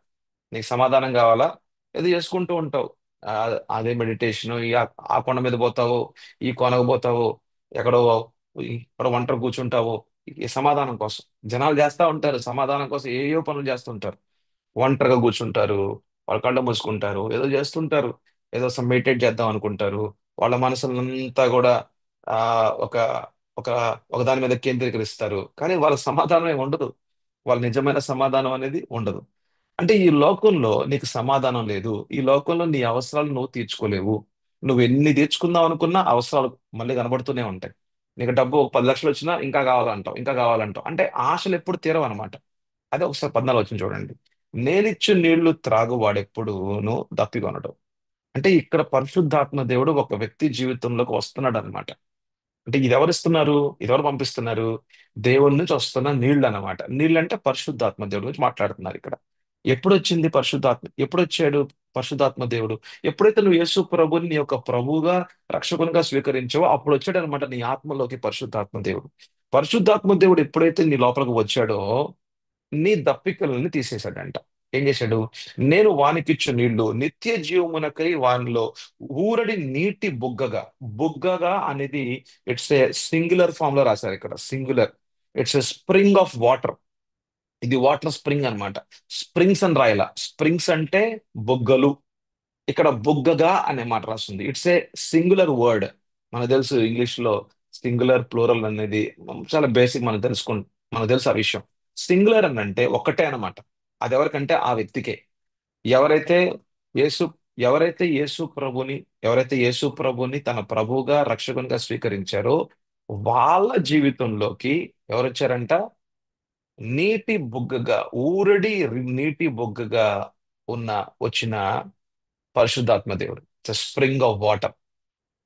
నీకు సమాధానం కావాలా, ఏదో చేసుకుంటూ ఉంటావు. ఆ, అదే మెడిటేషన్. ఆ కొండ మీద పోతావు, ఈ కొనకు పోతావు, ఎక్కడో ఎక్కడో ఒంటరి కూర్చుంటావు. ఈ సమాధానం కోసం జనాలు చేస్తా ఉంటారు. సమాధానం కోసం ఏయో పనులు చేస్తుంటారు. ఒంటరిగా కూర్చుంటారు, వాళ్ళ కళ్ళు మూసుకుంటారు, ఏదో చేస్తుంటారు, ఏదో మెడిటేట్ చేద్దాం అనుకుంటారు. వాళ్ళ మనసులంతా కూడా ఆ ఒక ఒక ఒక దాని మీద కేంద్రీకరిస్తారు, కానీ వాళ్ళ సమాధానం ఏమి ఉండదు. వాళ్ళ నిజమైన సమాధానం అనేది ఉండదు. అంటే ఈ లోకంలో నీకు సమాధానం లేదు. ఈ లోకంలో నీ అవసరాలు నువ్వు తీర్చుకోలేవు. నువ్వు ఎన్ని తీర్చుకుందాం అనుకున్నా అవసరాలు మళ్ళీ కనబడుతూనే ఉంటాయి. నీకు డబ్బు ఒక 10 లక్షలు వచ్చినా ఇంకా కావాలంటావు, ఇంకా కావాలంటావు. అంటే ఆశలు ఎప్పుడు తీరవు అనమాట. అదే ఒకసారి 14 వచ్చిన చూడండి. నేనిచ్చు నీళ్లు త్రాగు వాడెప్పుడును దప్పికొనడు. అంటే ఇక్కడ పరిశుద్ధాత్మ దేవుడు ఒక వ్యక్తి జీవితంలోకి వస్తున్నాడు అనమాట. అంటే ఇది ఎవరిస్తున్నారు? ఇది ఎవరు పంపిస్తున్నారు? దేవుని నుంచి వస్తున్న నీళ్ళు అన్నమాట. నీళ్ళు అంటే పరిశుద్ధాత్మ దేవుడి గురించి మాట్లాడుతున్నారు ఇక్కడ. ఎప్పుడు వచ్చాడు పరిశుద్ధాత్మ దేవుడు? ఎప్పుడైతే నువ్వు యేసు ప్రభుని నీ యొక్క ప్రభువుగా, రక్షకునిగా స్వీకరించావో అప్పుడు వచ్చాడు అనమాట నీ ఆత్మలోకి పరిశుద్ధాత్మ దేవుడు. పరిశుద్ధాత్మ దేవుడు ఎప్పుడైతే నీ లోపలికి వచ్చాడో నీ దప్పికలను తీసేశాడంట. ఏం చేశాడు? నేను వానికిచ్చు నీళ్లు నిత్య జీవమునకై వానిలో ఊరడి నీటి బుగ్గగా. బుగ్గగా అనేది ఇట్స్ ఏ సింగులర్ ఫామ్ లో రాశారు ఇక్కడ. Singular. It's a spring of water. ఇది వాటర్ స్ప్రింగ్ అన్నమాట. స్ప్రింగ్స్ అని రాయాల. స్ప్రింగ్స్ అంటే బుగ్గలు. ఇక్కడ బుగ్గగా అనే మాట రాస్తుంది. It's a singular word. మనకు తెలుసు ఇంగ్లీష్ లో సింగులర్ ప్లూరల్ అనేది చాలా బేసిక్. మనకు తెలుసు ఆ విషయం. సింగులర్ అని అంటే ఒక్కటే అన్నమాట. అది ఎవరికంటే ఆ వ్యక్తికే. ఎవరైతే యేసు ఎవరైతే యేసు ప్రభుని తన ప్రభువుగా, రక్షకునిగా స్వీకరించారో వాళ్ళ జీవితంలోకి ఎవరొచ్చారంట? నీటి బుగ్గగా, ఊరడి నీటి బుగ్గగా ఉన్న వచ్చిన పరిశుద్ధాత్మ దేవుడు. Spring of water.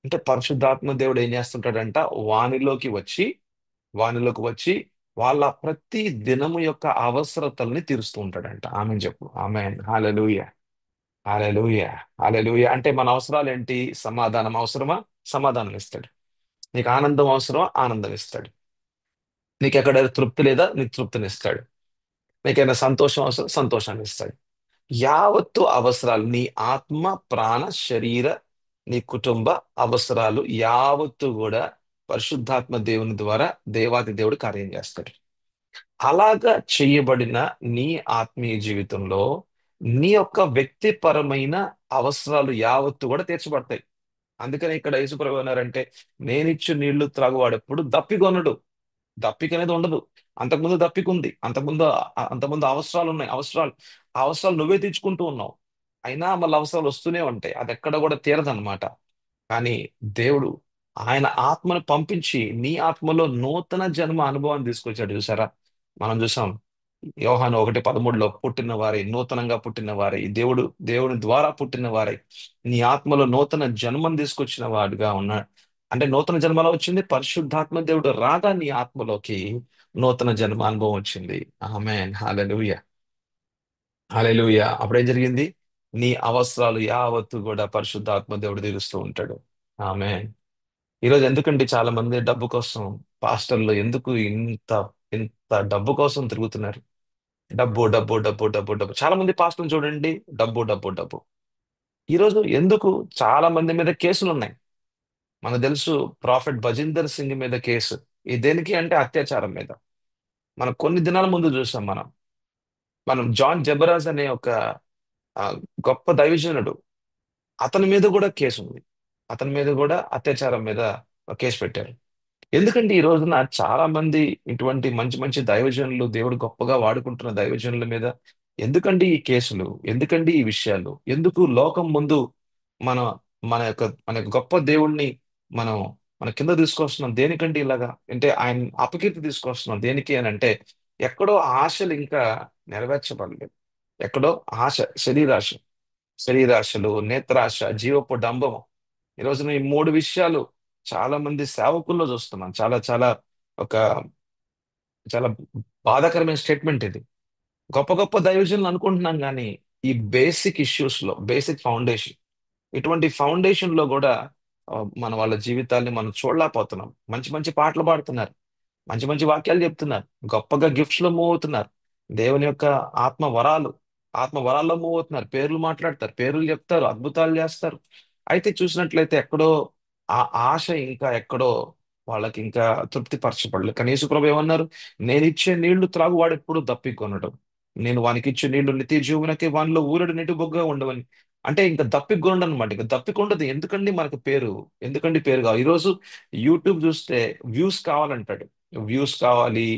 అంటే పరిశుద్ధాత్మ దేవుడు ఏం చేస్తుంటాడంట? వానిలోకి వచ్చి వానిలోకి వచ్చి వాళ్ళ ప్రతి దినము యొక్క అవసరతల్ని తీరుస్తూ ఉంటాడంట. ఆమెన్ చెప్పు. ఆమెన్, హల్లెలూయా, హల్లెలూయా, హల్లెలూయా. అంటే మన అవసరాలు ఏంటి? సమాధానం అవసరమా? సమాధానం ఇస్తాడు. నీకు ఆనందం అవసరమా? ఆనందం ఇస్తాడు. నీకు ఎక్కడ తృప్తి లేదా? నీకు తృప్తిని ఇస్తాడు. నీకైనా సంతోషం అవసరం? సంతోషాన్ని ఇస్తాడు. యావత్తు అవసరాలు నీ ఆత్మ, ప్రాణ, శరీర నీ కుటుంబ అవసరాలు యావత్తు కూడా పరిశుద్ధాత్మ దేవుని ద్వారా దేవాది దేవుడు కార్యం చేస్తాడు. అలాగా చేయబడిన నీ ఆత్మీయ జీవితంలో నీ యొక్క వ్యక్తిపరమైన అవసరాలు యావత్తు కూడా తీర్చబడతాయి. అందుకని ఇక్కడ యేసుప్రభు అన్నారంటే, నేనిచ్చు నీళ్లు త్రాగువాడెప్పుడు దప్పికొనడు. దప్పిక అనేది ఉండదు. అంతకుముందు దప్పిక ఉంది. అంతకుముందు అవసరాలు ఉన్నాయి. ఆ అవసరాలు నువ్వే తీర్చుకుంటూ ఉన్నావు. అయినా మళ్ళీ అవసరాలు వస్తూనే ఉంటాయి. అది ఎక్కడ కూడా తీరదన్నమాట. కానీ దేవుడు ఆయన ఆత్మను పంపించి నీ ఆత్మలో నూతన జన్మ అనుభవాన్ని తీసుకొచ్చాడు చూసారా. మనం చూసాం యోహాను 1:13 పుట్టిన వారి నూతనంగా పుట్టిన వారి దేవుని ద్వారా పుట్టిన వారి నీ ఆత్మలో నూతన జన్మను తీసుకొచ్చిన వాడుగా ఉన్నాడు. అంటే నూతన జన్మలో వచ్చింది పరిశుద్ధాత్మ దేవుడు రాగా నీ ఆత్మలోకి నూతన జన్మ అనుభవం వచ్చింది. ఆమేన్, హల్లెలూయా. హల్లెలూయా. అప్పుడేం జరిగింది? నీ అవసరాలు యావత్తు కూడా పరిశుద్ధాత్మ దేవుడు తీరుస్తూ ఉంటాడు. ఆమేన్. ఈరోజు ఎందుకంటే చాలా మంది డబ్బు కోసం, పాస్టర్లు ఎందుకు ఇంత ఇంత డబ్బు కోసం తిరుగుతున్నారు? డబ్బు డబ్బు డబ్బు డబ్బు డబ్బు. చాలా మంది పాస్టర్లు చూడండి, డబ్బు డబ్బు డబ్బు. ఈరోజు ఎందుకు చాలా మంది మీద కేసులు ఉన్నాయి? మనకు తెలుసు, ప్రాఫెట్ భజిందర్ సింగ్ మీద కేసు. ఈ దేనికి అంటే అత్యాచారం మీద. మనం కొన్ని దినాల ముందు చూసాం. మనం జాన్ జబరాజ్ అనే ఒక ఆ, గొప్ప దైవజనుడు, అతని మీద కూడా కేసు ఉంది. అతని మీద కూడా అత్యాచారం మీద కేసు పెట్టారు. ఎందుకంటే ఈ రోజున చాలా మంది ఇటువంటి మంచి మంచి దైవజనులు, దేవుడు గొప్పగా వాడుకుంటున్న దైవజనుల మీద ఎందుకండి ఈ కేసులు? ఎందుకండి ఈ విషయాలు? ఎందుకు లోకం ముందు మన మన యొక్క గొప్ప దేవుణ్ణి మనం మన కింద తీసుకొస్తున్నాం? దేనికంటే ఇలాగా అంటే ఆయన అపకీర్తి తీసుకొస్తున్నాం దేనికి అని అంటే, ఎక్కడో ఆశలు ఇంకా నెరవేర్చబడలేదు. ఎక్కడో ఆశ, శరీరాశ, శరీరాశలు, నేత్రాశ, జీవపు డంబము. ఈ రోజున ఈ మూడు విషయాలు చాలా మంది సేవకుల్లో చూస్తున్నాం. చాలా చాలా ఒక చాలా బాధాకరమైన స్టేట్మెంట్ ఇది. గొప్ప గొప్ప దైవజనులు అనుకుంటున్నాం కానీ ఈ బేసిక్ ఇష్యూస్ లో, బేసిక్ ఫౌండేషన్, ఇటువంటి ఫౌండేషన్ లో కూడా మన వాళ్ళ జీవితాల్ని మనం చూడలేకపోతున్నాం. మంచి మంచి పాటలు పాడుతున్నారు, మంచి మంచి వాక్యాలు చెప్తున్నారు, గొప్పగా గిఫ్ట్స్ లో మూవ్ అవుతున్నారు. దేవుని యొక్క ఆత్మ వరాలు ఆత్మ వరాల్లో మూవ్ అవుతున్నారు. పేర్లు మాట్లాడతారు, పేర్లు చెప్తారు, అద్భుతాలు చేస్తారు. అయితే చూసినట్లయితే ఎక్కడో ఆ ఆశ ఇంకా ఎక్కడో వాళ్ళకి ఇంకా తృప్తి పరచబడలేదు. కానీ యేసుప్రభు ఏమన్నారు? నేను ఇచ్చే నీళ్లు త్రాగువాడు ఎప్పుడు దప్పికొనడు. నేను వానికి ఇచ్చే నీళ్లు నిత్య జీవనకి వానిలో ఊరడు నిండు బొగ్గగా ఉండవని. అంటే ఇంకా దప్పికొనడు అనమాట. ఇంకా దప్పికొండదు. ఎందుకండి మనకు పేరు? ఎందుకండి పేరు కావాలి? ఈరోజు యూట్యూబ్ చూస్తే వ్యూస్ కావాలంటాడు. వ్యూస్ కావాలి,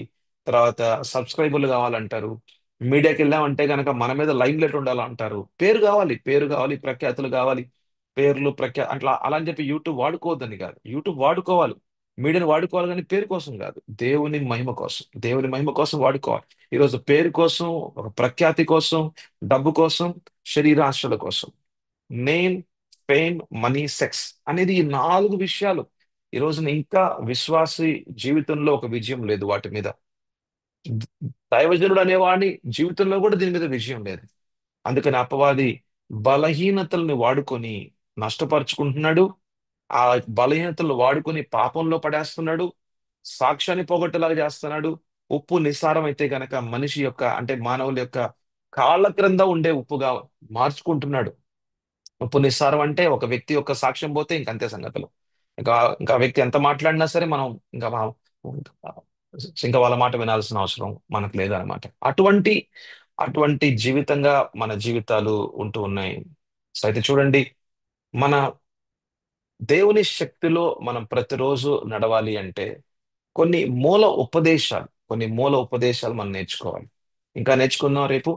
తర్వాత సబ్స్క్రైబర్లు కావాలంటారు. మీడియాకి వెళ్ళామంటే గనక మన మీద లైమ్ లైట్ ఉండాలంటారు. పేరు కావాలి, పేరు కావాలి, ప్రఖ్యాతులు కావాలి. పేర్లు అట్లా అలా అని చెప్పి యూట్యూబ్ వాడుకోవద్దని కాదు. యూట్యూబ్ వాడుకోవాలి, మీడియాని వాడుకోవాలి, కానీ పేరు కోసం కాదు. దేవుని మహిమ కోసం, దేవుని మహిమ కోసం వాడుకోవాలి. ఈరోజు పేరు కోసం, ఒక ప్రఖ్యాతి కోసం, డబ్బు కోసం, శరీరాశల కోసం, నేమ్, ఫేమ్, మనీ, సెక్స్ అనేది ఈ నాలుగు విషయాలు ఈ రోజున ఇంకా విశ్వాసి జీవితంలో ఒక విజయం లేదు వాటి మీద. దైవజనుడు అనేవాడి జీవితంలో కూడా దీని మీద విజయం లేదు. అందుకని అపవాది బలహీనతల్ని వాడుకొని నష్టపరుచుకుంటున్నాడు. ఆ బలహీనతలు వాడుకొని పాపంలో పడేస్తున్నాడు. సాక్ష్యాన్ని పోగొట్టేలాగా చేస్తున్నాడు. ఉప్పు నిస్సారం అయితే గనక మనిషి యొక్క అంటే మానవుల యొక్క కాళ్ళ క్రింద ఉండే ఉప్పుగా మార్చుకుంటున్నాడు. ఉప్పు నిస్సారం అంటే ఒక వ్యక్తి యొక్క సాక్ష్యం పోతే ఇంకంతే సంగతులు. ఇంకా ఇంకా ఆ వ్యక్తి ఎంత మాట్లాడినా సరే మనం ఇంకా ఇంకా వాళ్ళ మాట వినాల్సిన అవసరం మనకు లేదనమాట. అటువంటి జీవితంగా మన జీవితాలు ఉంటూ ఉన్నాయి. సో అయితే చూడండి, మన దేవుని శక్తిలో మనం ప్రతిరోజు నడవాలి అంటే కొన్ని మూల ఉపదేశాలు మనం నేర్చుకోవాలి. ఇంకా నేర్చుకుందాం రేపు.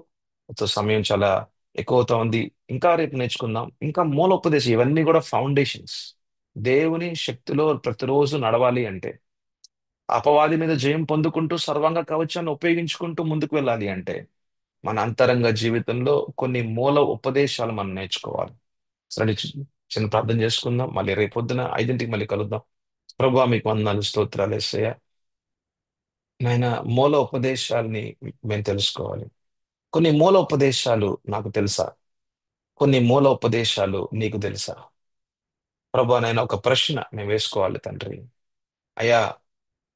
సమయం చాలా ఎక్కువ అవుతా ఉంది. ఇంకా రేపు నేర్చుకుందాం. ఇంకా మూల ఉపదేశం, ఇవన్నీ కూడా ఫౌండేషన్స్. దేవుని శక్తిలో ప్రతిరోజు నడవాలి అంటే, అపవాది మీద జయం పొందుకుంటూ సర్వాంగ కవచాన్ని ఉపయోగించుకుంటూ ముందుకు వెళ్ళాలి అంటే, మన అంతరంగ జీవితంలో కొన్ని మూల ఉపదేశాలు మనం నేర్చుకోవాలి. సరే, చిన్న ప్రార్థన చేసుకుందాం. మళ్ళీ రేపు పొద్దున 5ంటికి మళ్ళీ కలుద్దాం. ప్రభువా మీకు వందనాలు, స్తోత్రాలు యేసయ్య. నాయన, మూల ఉపదేశాల్ని మేము తెలుసుకోవాలి. కొన్ని మూల ఉపదేశాలు నాకు తెలుసా? కొన్ని మూల ఉపదేశాలు నీకు తెలుసా? ప్రభా, నాయన, ఒక ప్రశ్న మేము వేసుకోవాలి తండ్రి. అయా,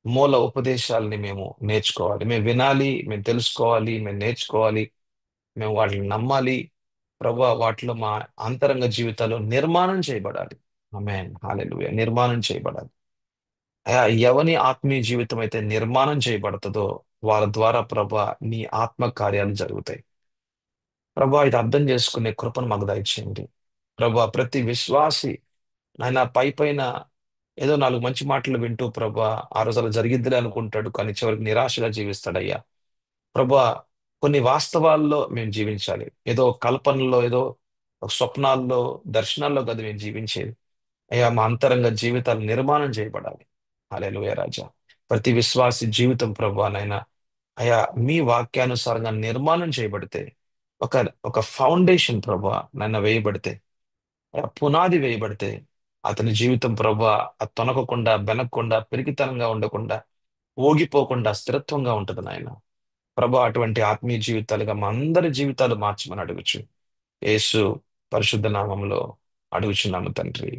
మూల ఉపదేశాలని మేము నేర్చుకోవాలి, మేము వినాలి, మేము తెలుసుకోవాలి, మేము నేర్చుకోవాలి, మేము వాటిని నమ్మాలి. ప్రభా, వాటిలో మా అంతరంగ జీవితాలు నిర్మాణం చేయబడాలి. ఆమేన్. హల్లెలూయా. నిర్మాణం చేయబడాలి. ఎవని ఆత్మీయ జీవితం అయితే నిర్మాణం చేయబడుతుందో వాళ్ళ ద్వారా ప్రభా నీ ఆత్మ కార్యాలు జరుగుతాయి. ప్రభా ఇది అర్థం చేసుకునే కృపను మాకు దయచేయండి. ప్రభా ప్రతి విశ్వాసి నాయన పైపైన ఏదో నాలుగు మంచి మాటలు వింటూ ప్రభా ఆ రోజు అలా జరిగిద్దిలే అనుకుంటాడు, కానీ చివరికి నిరాశగా జీవిస్తాడయ్యా. ప్రభా కొన్ని వాస్తవాల్లో మేము జీవించాలి. ఏదో కల్పనలో, ఏదో ఒక స్వప్నాల్లో, దర్శనాల్లో కాదు మేము జీవించేది. అయ్యా మా అంతరంగ జీవితాలు నిర్మాణం చేయబడాలి. హల్లెలూయా రాజా. ప్రతి విశ్వాసి జీవితం ప్రభా నైనా అయ్యా మీ వాక్యానుసారంగా నిర్మాణం చేయబడితే, ఒక ఒక ఫౌండేషన్ ప్రభా నన్ను వేయబడితే, పునాది వేయబడితే అతని జీవితం ప్రభా తొనకకుండా, బెనకకుండా, పిరికితనంగా ఉండకుండా, ఊగిపోకుండా స్థిరత్వంగా ఉంటది నాయన. ప్రభా అటువంటి ఆత్మీయ జీవితాలుగా మా అందరి జీవితాలు మార్చమని అడుగుచు యేసు పరిశుద్ధ నామంలో అడుగుచున్నాము తండ్రి.